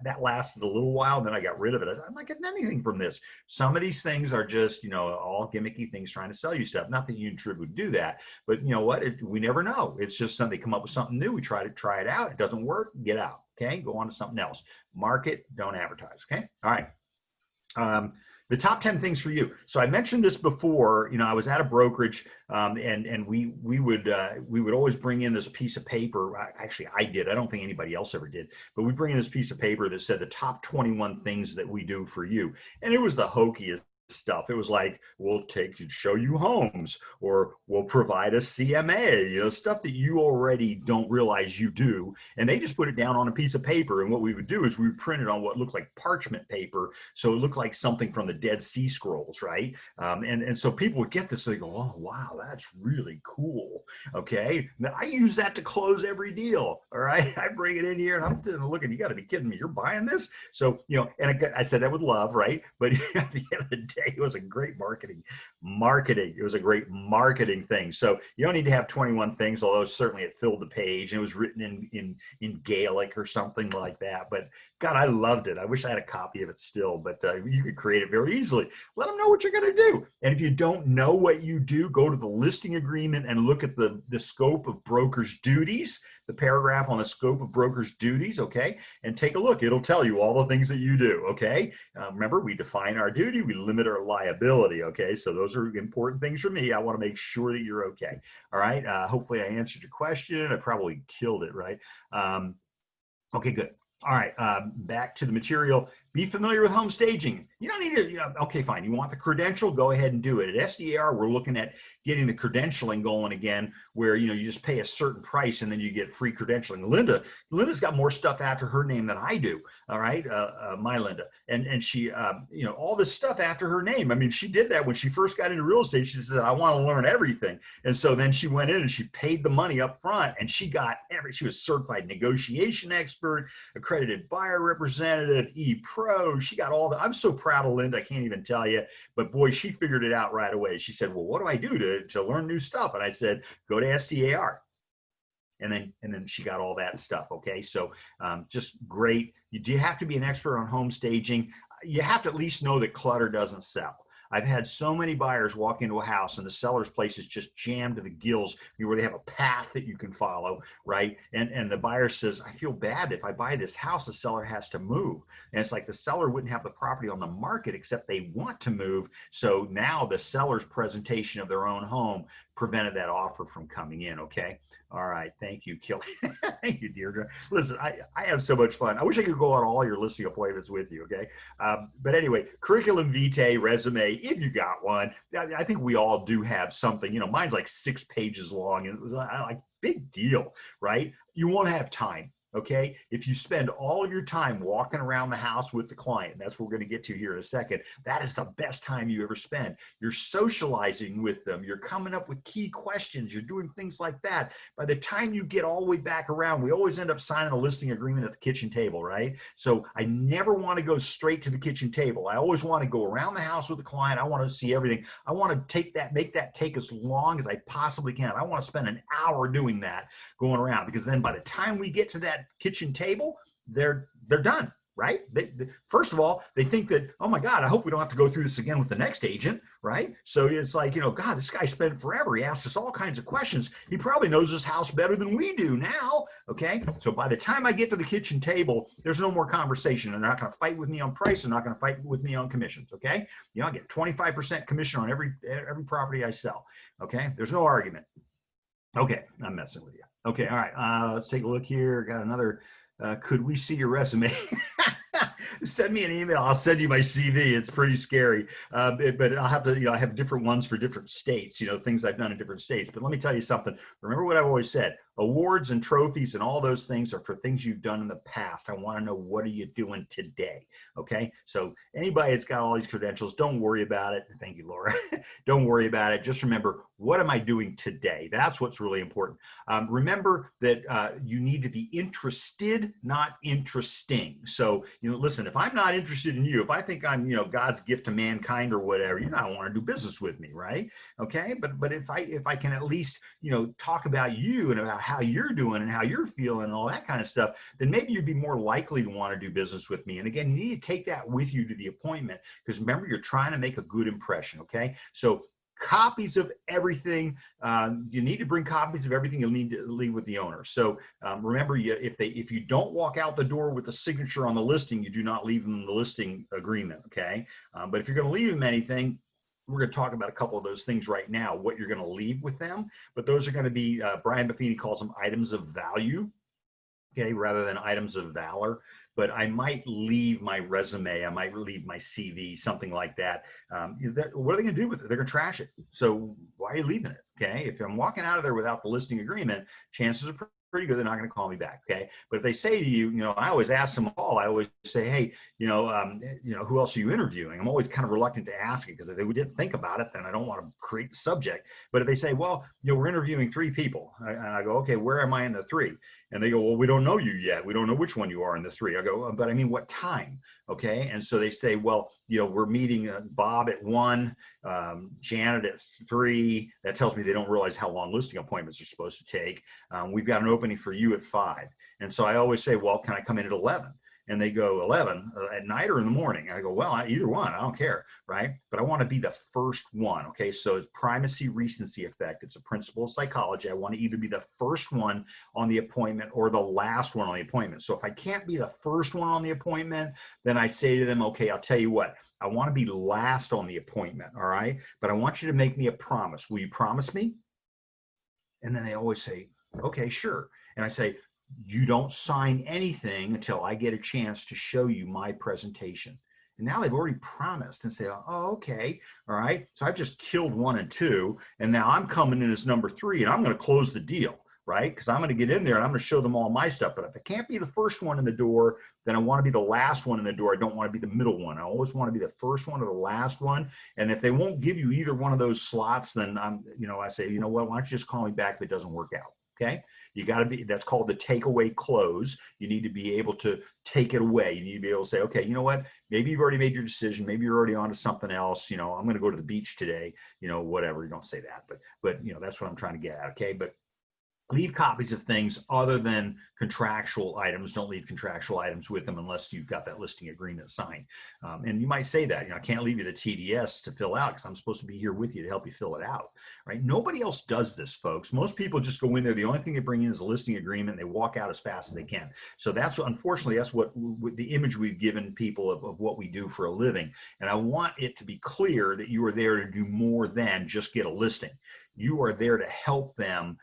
That lasted a little while, and then I got rid of it. I'm not getting anything from this. Some of these things are just, you know, all gimmicky things trying to sell you stuff. Not that Union Trib would do that, but you know what? We never know. It's just something, they come up with something new. We try it out. It doesn't work. Get out. Okay. Go on to something else. Market, don't advertise. Okay. All right. The top 10 things for you. So I mentioned this before, you know, I was at a brokerage and we would always bring in this piece of paper. Actually, I did. I don't think anybody else ever did, but we bring in this piece of paper that said the top 21 things that we do for you. And it was the hokiest stuff. It was like, we'll show you homes, or we'll provide a CMA, stuff that you already don't realize you do. And they just put it down on a piece of paper. And what we would do is we would print it on what looked like parchment paper. So it looked like something from the Dead Sea Scrolls, right? And so people would get this, they go, oh, wow, that's really cool. Okay. Now I use that to close every deal. All right. I bring it in here and I'm looking, you got to be kidding me. You're buying this? So, and I said that with love, right? But at the end of the day, it was a great marketing. It was a great marketing thing. So you don't need to have 21 things, although certainly it filled the page. It was written in Gaelic or something like that. But God, I loved it. I wish I had a copy of it still, but you could create it very easily. Let them know what you're going to do. And if you don't know what you do, go to the listing agreement and look at the scope of broker's duties, the paragraph on the scope of broker's duties, okay? And take a look. It'll tell you all the things that you do, okay? Remember, we define our duty, we limit our liability, okay? So those are important things for me. I want to make sure that you're okay, all right? Hopefully I answered your question. I probably killed it, right? Okay, good. All right, back to the material. Be familiar with home staging. You don't need to, okay, fine. You want the credential, go ahead and do it. At SDAR, we're looking at getting the credentialing going again, where, you just pay a certain price and then you get free credentialing. Linda's got more stuff after her name than I do, all right? My Linda. And she, all this stuff after her name. I mean, she did that when she first got into real estate. She said, I want to learn everything. And so then she went in and she paid the money up front, and she was certified negotiation expert, accredited buyer representative, E-Pro. She got all I'm so proud of Linda, I can't even tell you, but boy, she figured it out right away. She said, well, what do I do to learn new stuff? And I said, go to SDAR. And then she got all that stuff. Okay. So just great. Do you have to be an expert on home staging? You have to at least know that clutter doesn't sell. I've had so many buyers walk into a house and the seller's place is just jammed to the gills, where they have a path that you can follow, right? And the buyer says, I feel bad if I buy this house, the seller has to move. And it's like the seller wouldn't have the property on the market except they want to move. So now the seller's presentation of their own home prevented that offer from coming in, okay? All right, thank you, Kelly. Thank you, Deirdre. Listen, I have so much fun. I wish I could go on all your listing appointments with you, okay? But anyway, curriculum vitae, resume, if you got one. I think we all do have something. Mine's like 6 pages long, and it was like, big deal, right? You won't have time. Okay, if you spend all of your time walking around the house with the client, and that's what we're going to get to here in a second, that is the best time you ever spend. You're socializing with them. You're coming up with key questions. You're doing things like that. By the time you get all the way back around, we always end up signing a listing agreement at the kitchen table, right? So I never want to go straight to the kitchen table. I always want to go around the house with the client. I want to see everything. I want to make that take as long as I possibly can. I want to spend an hour doing that, going around, because then by the time we get to that kitchen table, they're done, right? First of all, they think that, oh my God, I hope we don't have to go through this again with the next agent, right? So it's like, God, this guy spent forever. He asked us all kinds of questions. He probably knows this house better than we do now, okay? So by the time I get to the kitchen table, there's no more conversation. They're not going to fight with me on price. They're not going to fight with me on commissions, okay? I get 25% commission on every property I sell, okay? There's no argument. Okay, I'm messing with you. Okay, all right, let's take a look here. Got another, could we see your resume? Send me an email. I'll send you my CV. It's pretty scary, but I'll have to, I have different ones for different states, things I've done in different states. But let me tell you something. Remember what I've always said. Awards and trophies and all those things are for things you've done in the past. I want to know, what are you doing today? Okay. So anybody that's got all these credentials, don't worry about it. Thank you, Laura. Don't worry about it. Just remember, what am I doing today? That's what's really important. Remember that you need to be interested, not interesting. So, listen, if I'm not interested in you, if I think I'm, God's gift to mankind or whatever, you're not going to want to do business with me, right? Okay. But if I can at least, talk about you and about how you're doing and how you're feeling and all that kind of stuff, then maybe you'd be more likely to want to do business with me. And again, you need to take that with you to the appointment, because remember, you're trying to make a good impression. Okay. So copies of everything. You need to bring copies of everything. You'll need to leave with the owner. So remember, if you don't walk out the door with a signature on the listing, you do not leave them the listing agreement. Okay. But if you're going to leave them anything, we're going to talk about a couple of those things right now, what you're going to leave with them. But those are going to be, Brian Buffini calls them items of value. okay, rather than items of valor. But I might leave my resume, I might leave my CV, something like that. What are they going to do with it? They're going to trash it. So why are you leaving it? Okay, if I'm walking out of there without the listing agreement, chances are pretty good they're not going to call me back. Okay, but if they say to you, I always ask them all. I always say, hey, who else are you interviewing? I'm always kind of reluctant to ask it because if they didn't think about it, then I don't want to create the subject. But if they say, well, we're interviewing 3 people, and I go, okay, where am I in the 3? And they go, well, we don't know you yet. We don't know which one you are in the 3. I go, but I mean, what time? Okay. And so they say, well, we're meeting Bob at 1, Janet at 3. That tells me they don't realize how long listing appointments are supposed to take. We've got an opening for you at 5. And so I always say, well, can I come in at 11? And they go, 11 at night or in the morning? I go, well, either one, I don't care, right? But I want to be the first one, okay? So it's primacy recency effect. It's a principle of psychology. I want to either be the first one on the appointment or the last one on the appointment. So if I can't be the first one on the appointment, then I say to them, okay, I'll tell you what, I want to be last on the appointment, all right? But I want you to make me a promise. Will you promise me? And then they always say, okay, sure. And I say, you don't sign anything until I get a chance to show you my presentation. And now they've already promised and say, oh, okay, all right. So I've just killed 1 and 2, and now I'm coming in as number 3, and I'm going to close the deal, right? Because I'm going to get in there and I'm going to show them all my stuff. But if I can't be the first one in the door, then I want to be the last one in the door. I don't want to be the middle one. I always want to be the first one or the last one. And if they won't give you either one of those slots, then I say, you know what, why don't you just call me back if it doesn't work out? Okay. You got to be, that's called the takeaway close. You need to be able to take it away. You need to be able to say, okay, you know what, maybe you've already made your decision. Maybe you're already on to something else. I'm going to go to the beach today, whatever. You don't say that, but that's what I'm trying to get at. Okay. But leave copies of things other than contractual items. Don't leave contractual items with them unless you've got that listing agreement signed. And you might say that, I can't leave you the TDS to fill out because I'm supposed to be here with you to help you fill it out, right? Nobody else does this, folks. Most people just go in there. The only thing they bring in is a listing agreement. And they walk out as fast as they can. So unfortunately, that's what the image we've given people of what we do for a living. And I want it to be clear that you are there to do more than just get a listing. You are there to help them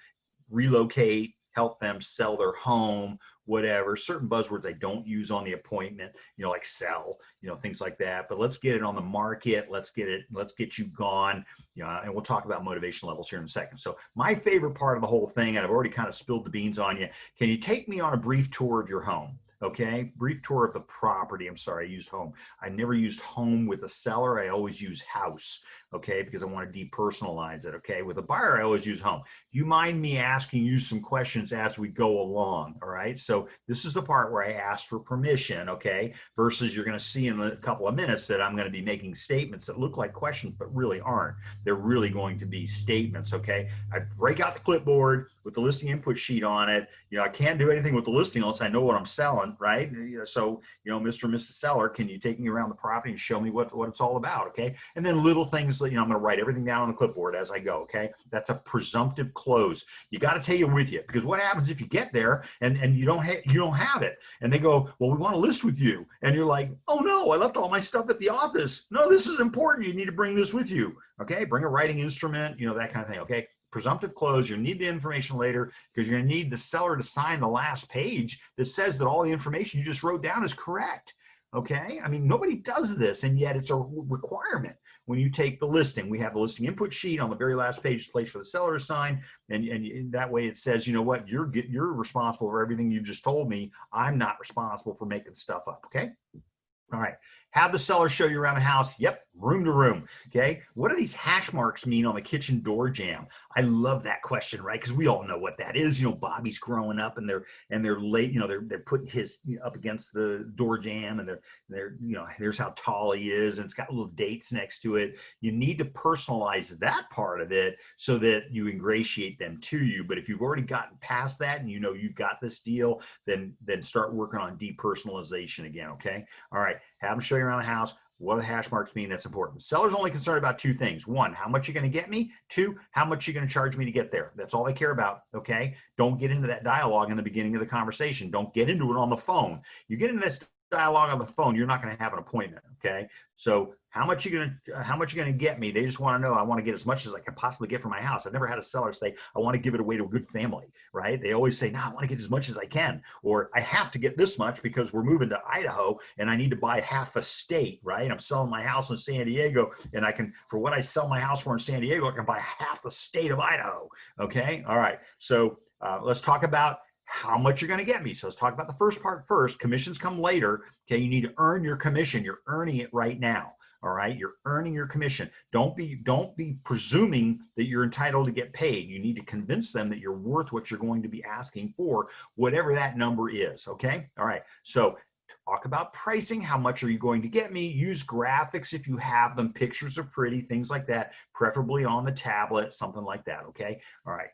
relocate, help them sell their home, whatever. Certain buzzwords I don't use on the appointment, like sell, things like that. But let's get it on the market. Let's get you gone. And we'll talk about motivation levels here in a second. So my favorite part of the whole thing, and I've already kind of spilled the beans on you. Can you take me on a brief tour of your home? Okay, brief tour of the property. I'm sorry, I used home. I never used home with a seller. I always use house, okay, because I want to depersonalize it, okay? With a buyer, I always use home. Do you mind me asking you some questions as we go along, all right? So this is the part where I ask for permission, okay, versus you're going to see in a couple of minutes that I'm going to be making statements that look like questions but really aren't. They're really going to be statements, okay? I break out the clipboard with the listing input sheet on it. I can't do anything with the listing unless I know what I'm selling, right? So, Mr. and Mrs. Seller, can you take me around the property and show me what it's all about, okay? And then little things that, I'm going to write everything down on the clipboard as I go, okay? That's a presumptive close. You got to take it with you, because what happens if you get there and you don't have it, and they go, well, we want to list with you, and you're like, oh no, I left all my stuff at the office. No, this is important. You need to bring this with you, okay? Bring a writing instrument, that kind of thing, okay? Presumptive close. You need the information later because you're going to need the seller to sign the last page that says that all the information you just wrote down is correct. Okay. I mean, nobody does this, and yet it's a requirement. When you take the listing, we have the listing input sheet on the very last page, place for the seller to sign. And that way it says, you know what, you're responsible for everything you just told me. I'm not responsible for making stuff up. Okay. All right. Have the seller show you around the house. Yep, room to room. Okay. What do these hash marks mean on the kitchen door jamb? I love that question, right? Because we all know what that is. Bobby's growing up, and they're late. They're putting his up against the door jamb, and they're here's how tall he is, and it's got little dates next to it. You need to personalize that part of it so that you ingratiate them to you. But if you've already gotten past that and you've got this deal, then start working on depersonalization again. Okay. All right. Have them show you around the house. What do the hash marks mean? That's important. Seller's only concerned about 2 things. 1, how much you're going to get me. 2, how much you're going to charge me to get there. That's all they care about, okay? Don't get into that dialogue in the beginning of the conversation. Don't get into it on the phone. You get into this dialogue on the phone, you're not going to have an appointment. Okay. So how much you going to get me? They just want to know, I want to get as much as I can possibly get for my house. I've never had a seller say, I want to give it away to a good family, right? They always say, no, I want to get as much as I can, or I have to get this much because we're moving to Idaho and I need to buy half a state, right? I'm selling my house in San Diego and I can, for what I sell my house for in San Diego, I can buy half the state of Idaho. Okay. All right. So let's talk about how much you're going to get me. So let's talk about the first part first. Commissions come later. Okay. You need to earn your commission. You're earning it right now. All right. You're earning your commission. Don't be presuming that you're entitled to get paid. You need to convince them that you're worth what you're going to be asking for, whatever that number is. Okay. All right. So talk about pricing. How much are you going to get me? Use graphics if you have them. Pictures are pretty, things like that, preferably on the tablet, something like that. Okay. All right.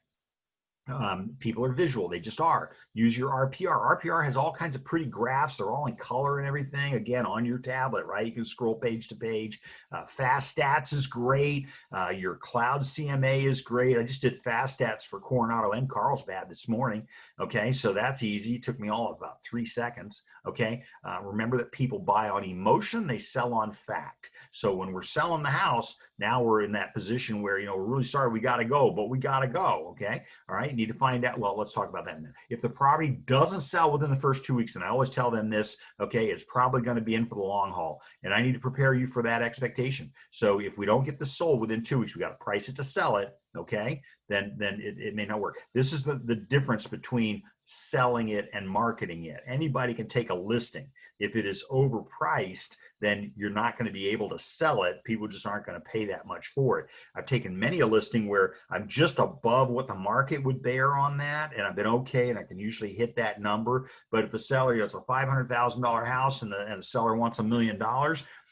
People are visual. They just are. Use your RPR. RPR has all kinds of pretty graphs. They're all in color and everything. Again, on your tablet, right? You can scroll page to page. Fast Stats is great. Your Cloud CMA is great. I just did Fast Stats for Coronado and Carlsbad this morning. Okay, so that's easy. It took me all of about 3 seconds. Okay, remember that people buy on emotion. They sell on fact. So when we're selling the house, now we're in that position where, we're really sorry, we got to go, but we got to go. Okay, all right. You need to find out. Well, let's talk about that in a minute. If the property doesn't sell within the first 2 weeks, and I always tell them this, okay, it's probably going to be in for the long haul. And I need to prepare you for that expectation. So if we don't get this sold within 2 weeks, we got to price it to sell it. Okay, then it may not work. This is the difference between selling it and marketing it. Anybody can take a listing. If it is overpriced, then you're not going to be able to sell it. People just aren't going to pay that much for it. I've taken many a listing where I'm just above what the market would bear on that, and I've been okay, and I can usually hit that number. But if the seller, it's a $500,000 house and the seller wants $1 million,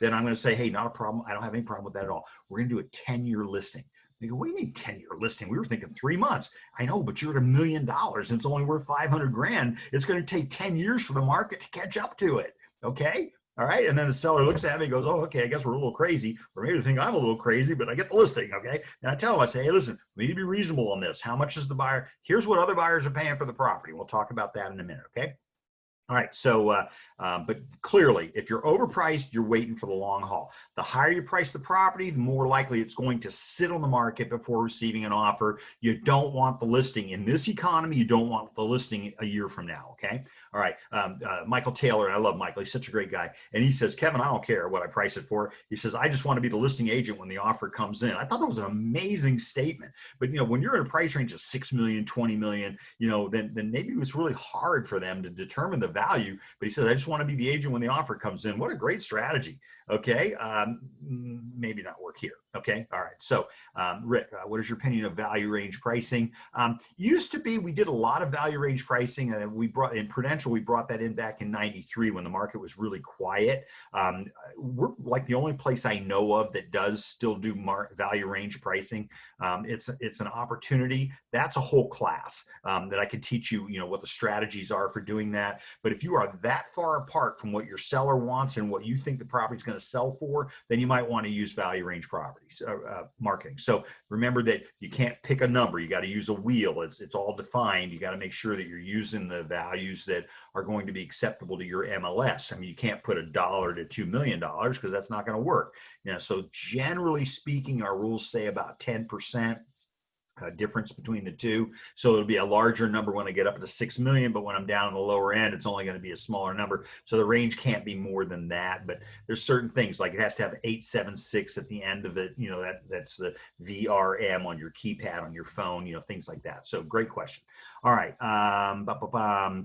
then I'm going to say, hey, not a problem. I don't have any problem with that at all. We're going to do a 10-year listing. They go, what do you mean 10-year listing? We were thinking 3 months. I know, but you're at $1 million and it's only worth 500 grand. It's going to take 10 years for the market to catch up to it. Okay. All right. And then the seller looks at me and goes, oh, okay, I guess we're a little crazy. Or maybe they think I'm a little crazy, but I get the listing. Okay. And I tell them, I say, hey, listen, we need to be reasonable on this. How much is the buyer? Here's what other buyers are paying for the property. We'll talk about that in a minute. Okay. All right, so, but clearly, if you're overpriced, you're waiting for the long haul. The higher you price the property, the more likely it's going to sit on the market before receiving an offer. You don't want the listing. In this economy, you don't want the listing a year from now, okay? All right, Michael Taylor, and I love Michael, he's such a great guy. And he says, Kevin, I don't care what I price it for. He says, I just want to be the listing agent when the offer comes in. I thought that was an amazing statement. But, when you're in a price range of 6 million, 20 million, then maybe it was really hard for them to determine the value. But he says, I just want to be the agent when the offer comes in. What a great strategy. Okay, maybe not work here. Okay, all right. So, Rick, what is your opinion of value range pricing? Used to be, we did a lot of value range pricing, and we brought in Prudential. We brought that in back in '93 when the market was really quiet. We're like the only place I know of that does still do value range pricing. It's an opportunity. That's a whole class that I could teach you. What the strategies are for doing that. But if you are that far apart from what your seller wants and what you think the property is going to sell for, then you might want to use value range properties marketing. So remember that you can't pick a number. You got to use a wheel. It's all defined. You got to make sure that you're using the values that are going to be acceptable to your MLS. I mean, you can't put $1 to $2 million because that's not going to work. So generally speaking, our rules say about 10%. Difference between the two. So it'll be a larger number when I get up to 6 million, but when I'm down on the lower end, it's only going to be a smaller number. So the range can't be more than that, but there's certain things like it has to have 876 at the end of it. That's the VRM on your keypad on your phone, things like that. So great question. All right.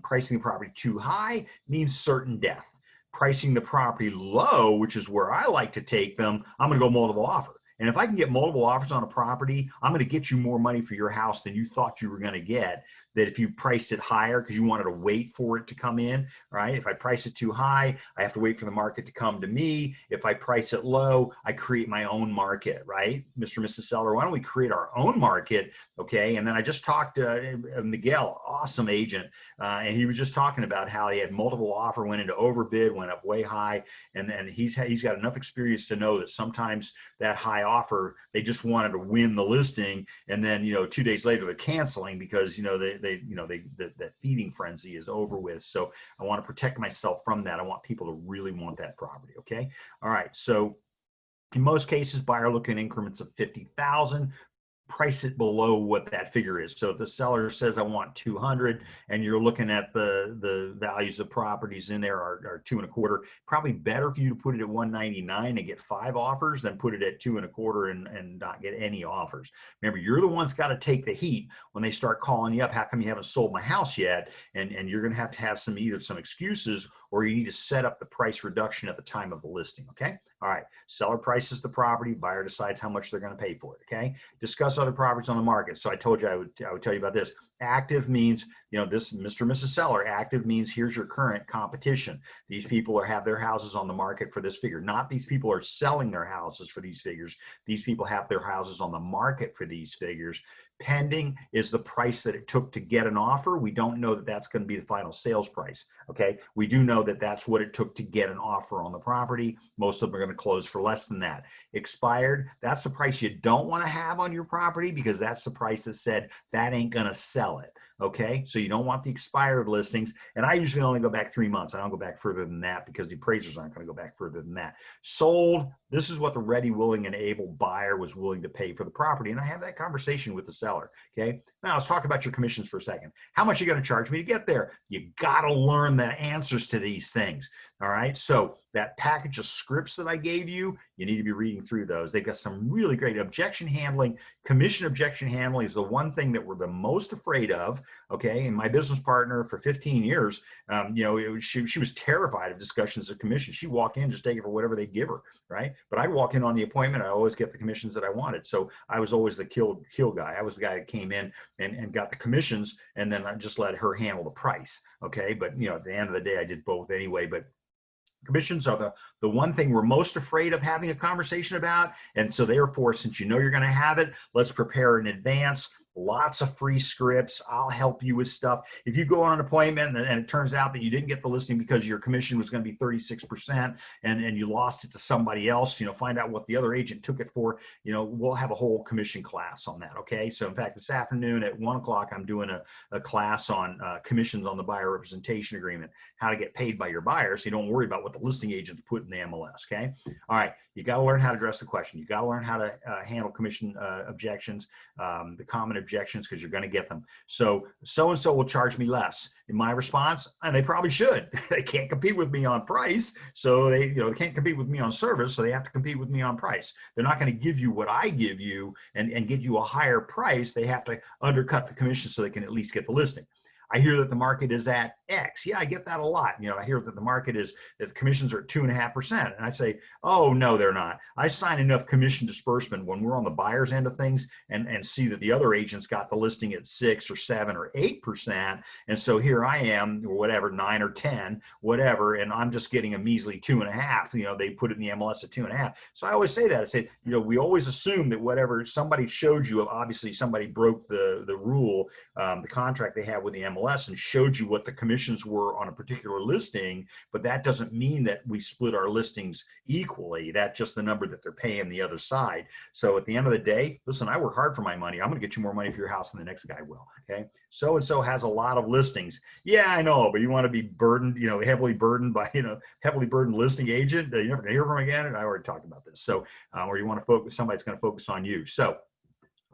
Pricing the property too high means certain death. Pricing the property low, which is where I like to take them, I'm going to go multiple offer. And if I can get multiple offers on a property, I'm going to get you more money for your house than you thought you were going to get. That if you priced it higher because you wanted to wait for it to come in, right? If I price it too high, I have to wait for the market to come to me. If I price it low, I create my own market, right? Mr. and Mrs. Seller, why don't we create our own market, okay? And then I just talked to Miguel, awesome agent, and he was just talking about how he had multiple offer, went into overbid, went up way high, and then he's got enough experience to know that sometimes that high offer, they just wanted to win the listing, and then 2 days later they're canceling because that feeding frenzy is over with. So I want to protect myself from that. I want people to really want that property. Okay. All right. So in most cases, buyer looking increments of 50,000. Price it below what that figure is. So if the seller says I want 200 and you're looking at the values of properties in there are 2.25, probably better for you to put it at 199 and get 5 offers than put it at 2.25 and not get any offers. Remember, you're the ones got to take the heat when they start calling you up. How come you haven't sold my house yet? And you're going to have either some excuses, or you need to set up the price reduction at the time of the listing. Okay. All right. Seller prices the property, buyer decides how much they're going to pay for it. Okay. Discuss other properties on the market. So I told you I would tell you about this. Active means, this Mr. and Mrs. Seller. Active means here's your current competition. These people have their houses on the market for this figure. Not these people are selling their houses for these figures. These people have their houses on the market for these figures. Pending is the price that it took to get an offer. We don't know that that's going to be the final sales price. Okay. We do know that that's what it took to get an offer on the property. Most of them are going to close for less than that. Expired, that's the price you don't want to have on your property, because that's the price that said that ain't going to sell it. Okay. So you don't want the expired listings. And I usually only go back 3 months. I don't go back further than that because the appraisers aren't going to go back further than that. Sold, this is what the ready, willing, and able buyer was willing to pay for the property. And I have that conversation with the seller. Okay. Now let's talk about your commissions for a second. How much are you going to charge me to get there? You got to learn the answers to these things. All right. So that package of scripts that I gave you, you need to be reading through those. They've got some really great objection handling. Commission objection handling is the one thing that we're the most afraid of. Okay. And my business partner for 15 years, she was terrified of discussions of commission. She'd walk in, just take it for whatever they give her. Right. But I'd walk in on the appointment. I always get the commissions that I wanted. So I was always the kill guy. I was the guy that came in and got the commissions, and then I just let her handle the price. Okay. But at the end of the day, I did both anyway. But commissions are the one thing we're most afraid of having a conversation about. And so therefore, since you know you're going to have it, let's prepare in advance. Lots of free scripts. I'll help you with stuff. If you go on an appointment and it turns out that you didn't get the listing because your commission was going to be 36% and you lost it to somebody else, find out what the other agent took it for. We'll have a whole commission class on that. Okay. So in fact, this afternoon at 1 o'clock, I'm doing a class on commissions on the buyer representation agreement, how to get paid by your buyer. So you don't worry about what the listing agents put in the MLS. Okay. All right. You got to learn how to address the question. You got to learn how to handle commission objections, the common objections, because you're going to get them. So-and-so will charge me less. In my response, and they probably should. They can't compete with me on price. So they can't compete with me on service. So they have to compete with me on price. They're not going to give you what I give you and get you a higher price. They have to undercut the commission so they can at least get the listing. I hear that the market is at X. Yeah, I get that a lot. I hear that the market is, that the commissions are at 2.5%. And I say, oh, no, they're not. I sign enough commission disbursement when we're on the buyer's end of things and see that the other agents got the listing at 6 or 7 or 8%. And so here I am, or whatever, 9 or 10, whatever, and I'm just getting a measly 2.5. They put it in the MLS at 2.5. So I always say that. I say, we always assume that whatever somebody showed you, obviously somebody broke the rule, the contract they have with the MLS, and showed you what the commissions were on a particular listing, but that doesn't mean that we split our listings equally. That's just the number that they're paying the other side. So at the end of the day, listen, I work hard for my money. I'm going to get you more money for your house than the next guy will. Okay. So-and-so has a lot of listings. Yeah, I know, but you want to be burdened, heavily burdened by, heavily burdened listing agent that you're never going to hear from again. And I already talked about this. So, or you want to focus, somebody's going to focus on you. So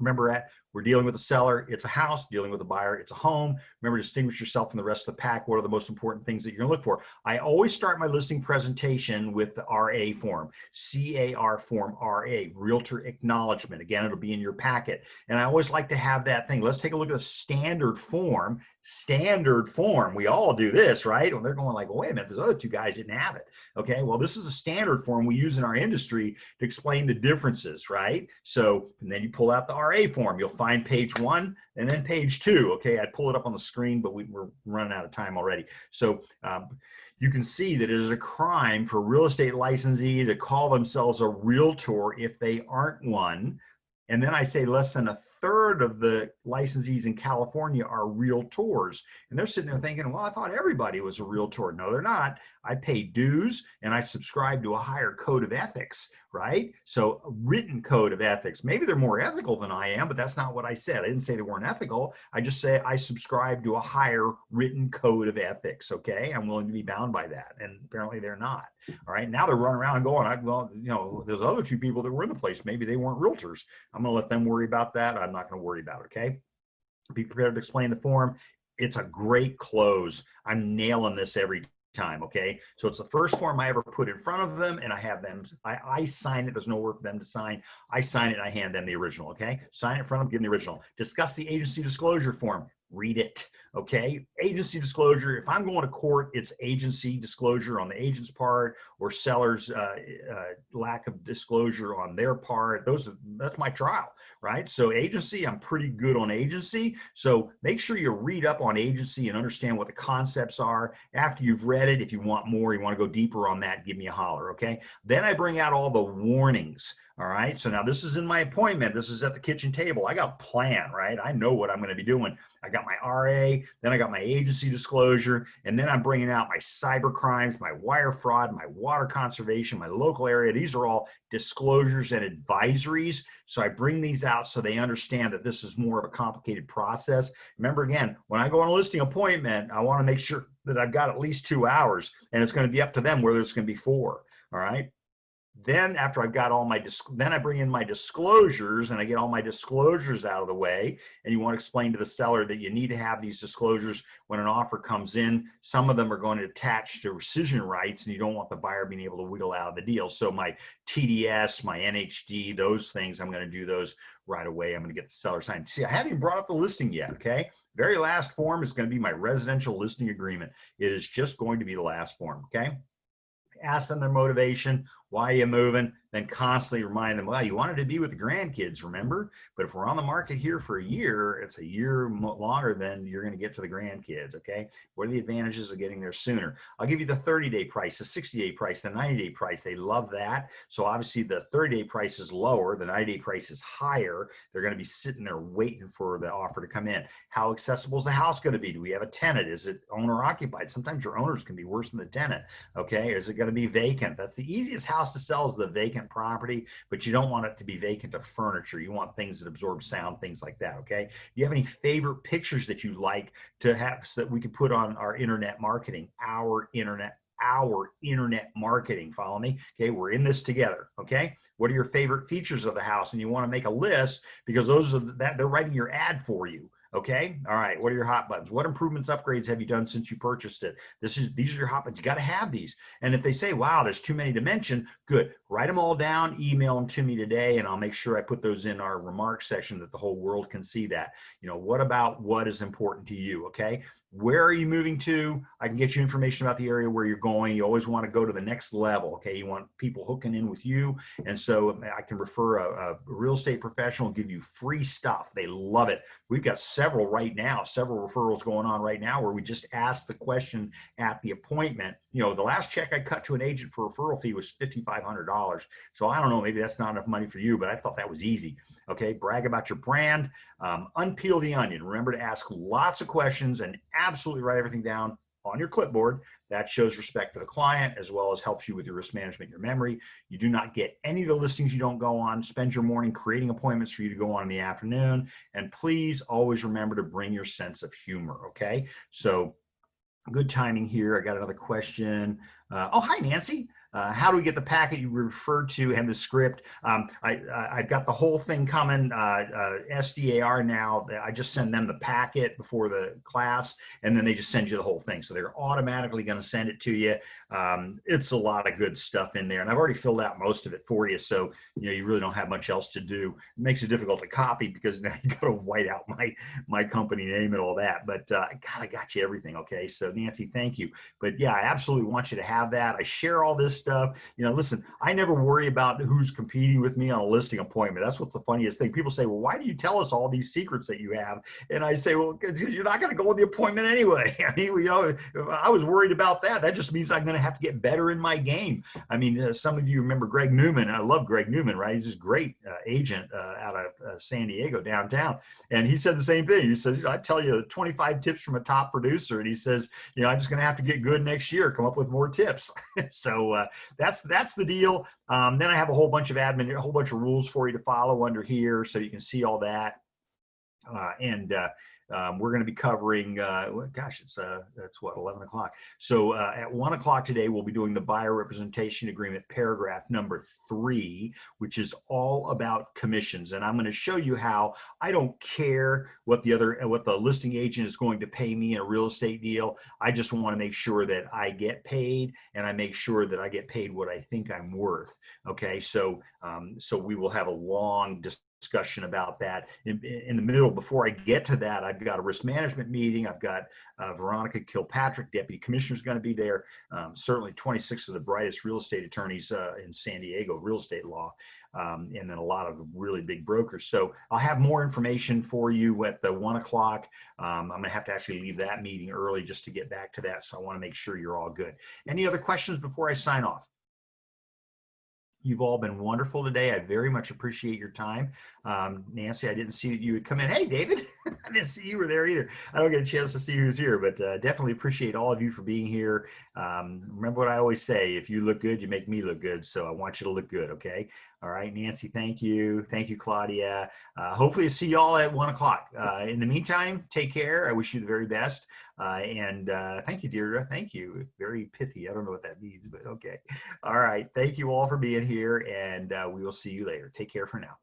remember, we're dealing with a seller, it's a house. Dealing with a buyer, it's a home. Remember to distinguish yourself from the rest of the pack. What are the most important things that you're gonna look for? I always start my listing presentation with the RA form, CAR form RA, Realtor Acknowledgement. Again, it'll be in your packet. And I always like to have that thing. Let's take a look at the standard form. Standard form. We all do this, right? Well, they're going like, well, wait a minute, those other two guys didn't have it. Okay, well, this is a standard form we use in our industry to explain the differences, right? So, and then you pull out the RA form. You'll find page 1 and then page 2. Okay, I'd pull it up on the screen, but we're running out of time already. So you can see that it is a crime for a real estate licensee to call themselves a realtor if they aren't one. And then I say less than 1/3 of the licensees in California are realtors. And they're sitting there thinking, well, I thought everybody was a realtor. No, they're not. I pay dues and I subscribe to a higher code of ethics, right? So a written code of ethics. Maybe they're more ethical than I am, but that's not what I said. I didn't say they weren't ethical. I just say I subscribe to a higher written code of ethics, okay? I'm willing to be bound by that. And apparently they're not. All right, now they're running around and going, well, you know, there's other two people that were in the place. Maybe they weren't realtors. I'm going to let them worry about that. I'm not going to worry about it, okay? Be prepared to explain the form. It's a great close. I'm nailing this every time, okay? So it's the first form I ever put in front of them, and I have them, I sign it. There's no work for them to sign. I sign it, and I hand them the original, okay? Sign it in front of them, give them the original. Discuss the agency disclosure form. Read it, okay? Agency disclosure, if I'm going to court, it's agency disclosure on the agent's part or seller's lack of disclosure on their part. That's my trial, right? So agency, I'm pretty good on agency. So make sure you read up on agency and understand what the concepts are. After you've read it, if you want more, you want to go deeper on that, give me a holler, okay? Then I bring out all the warnings. All right, so now this is in my appointment. This is at the kitchen table. I got a plan, right? I know what I'm going to be doing. I got my RA, then I got my agency disclosure, and then I'm bringing out my cyber crimes, my wire fraud, my water conservation, my local area. These are all disclosures and advisories. So I bring these out so they understand that this is more of a complicated process. Remember, again, when I go on a listing appointment, I want to make sure that I've got at least 2 hours, and it's going to be up to them whether it's going to be 4. All right. Then after I've got all my, then I bring in my disclosures and I get all my disclosures out of the way. And you want to explain to the seller that you need to have these disclosures when an offer comes in. Some of them are going to attach to rescission rights and you don't want the buyer being able to wiggle out of the deal. So my TDS, my NHD, those things, I'm going to do those right away. I'm going to get the seller signed. See, I haven't even brought up the listing yet, okay? Very last form is going to be my residential listing agreement. It is just going to be the last form, okay? Ask them their motivation. Why are you moving? Then constantly remind them, well, you wanted to be with the grandkids, remember? But if we're on the market here for a year, it's a year longer than you're going to get to the grandkids, okay? What are the advantages of getting there sooner? I'll give you the 30-day price, the 60-day price, the 90-day price. They love that. So obviously the 30-day price is lower, the 90-day price is higher. They're going to be sitting there waiting for the offer to come in. How accessible is the house going to be? Do we have a tenant? Is it owner occupied? Sometimes your owners can be worse than the tenant, okay? Is it going to be vacant? That's the easiest house to sell, is the vacant property, but you don't want it to be vacant of furniture. You want things that absorb sound, things like that, okay? Do you have any favorite pictures that you like to have so that we can put on our internet marketing, our internet marketing? Follow me? Okay, we're in this together, okay? What are your favorite features of the house? And you want to make a list because those are that they're writing your ad for you. Okay. All right. What are your hot buttons? What improvements, upgrades have you done since you purchased it? These are your hot buttons. You got to have these. And if they say, wow, there's too many to mention, good. Write them all down, email them to me today, and I'll make sure I put those in our remarks section that the whole world can see that. You know, what about what is important to you? Okay. Where are you moving to? I can get you information about the area where you're going. You always want to go to the next level. Okay. You want people hooking in with you. And so I can refer a real estate professional, give you free stuff. They love it. We've got several right now, several referrals going on right now where we just ask the question at the appointment. You know, the last check I cut to an agent for referral fee was $5,500. So I don't know, maybe that's not enough money for you, but I thought that was easy. Okay, brag about your brand, unpeel the onion. Remember to ask lots of questions and absolutely write everything down on your clipboard. That shows respect for the client as well as helps you with your risk management, your memory. You do not get any of the listings you don't go on. Spend your morning creating appointments for you to go on in the afternoon. And please always remember to bring your sense of humor, okay? So good timing here. I got another question. Oh, hi, Nancy. How do we get the packet you referred to and the script? I've got the whole thing coming, SDAR now. I just send them the packet before the class, and then they just send you the whole thing. So they're automatically going to send it to you. It's a lot of good stuff in there, and I've already filled out most of it for you. So, you know, you really don't have much else to do. It makes it difficult to copy because now you got to white out my company name and all that. But I got you everything. Okay. So Nancy, thank you. But yeah, I absolutely want you to have that. I share all this stuff. You know, listen, I never worry about who's competing with me on a listing appointment. That's what's the funniest thing. People say, well, why do you tell us all these secrets that you have? And I say, well, because you're not going to go on the appointment anyway. I mean, you know, if I was worried about that, that just means I'm going to have to get better in my game. I mean, some of you remember Greg Newman. I love Greg Newman, right? He's this great agent out of San Diego downtown. And he said the same thing. He says, I tell you 25 tips from a top producer. And he says, you know, I'm just going to have to get good next year, come up with more tips. So that's the deal. Then I have a whole bunch of admin, a whole bunch of rules for you to follow under here so you can see all that. We're going to be covering, gosh, it's what, 11 o'clock. So at 1 o'clock today, we'll be doing the buyer representation agreement, paragraph number 3, which is all about commissions. And I'm going to show you how I don't care what the listing agent is going to pay me in a real estate deal. I just want to make sure that I get paid, and I make sure that I get paid what I think I'm worth. Okay, so we will have a long discussion about that. In the middle, before I get to that, I've got a risk management meeting. I've got Veronica Kilpatrick, deputy commissioner, is going to be there. Certainly 26 of the brightest real estate attorneys in San Diego, real estate law, and then a lot of really big brokers. So I'll have more information for you at the 1 o'clock. I'm going to have to actually leave that meeting early just to get back to that. So I want to make sure you're all good. Any other questions before I sign off? You've all been wonderful today. I very much appreciate your time. Nancy, I didn't see that you had come in. Hey, David, I didn't see you were there either. I don't get a chance to see who's here, but definitely appreciate all of you for being here. Remember what I always say, if you look good, you make me look good. So I want you to look good, okay? All right, Nancy, thank you. Thank you, Claudia. Hopefully I'll see you all at 1 o'clock. In the meantime, take care. I wish you the very best. And thank you, Deirdre. Thank you. Very pithy. I don't know what that means, but okay. All right. Thank you all for being here, and we will see you later. Take care for now.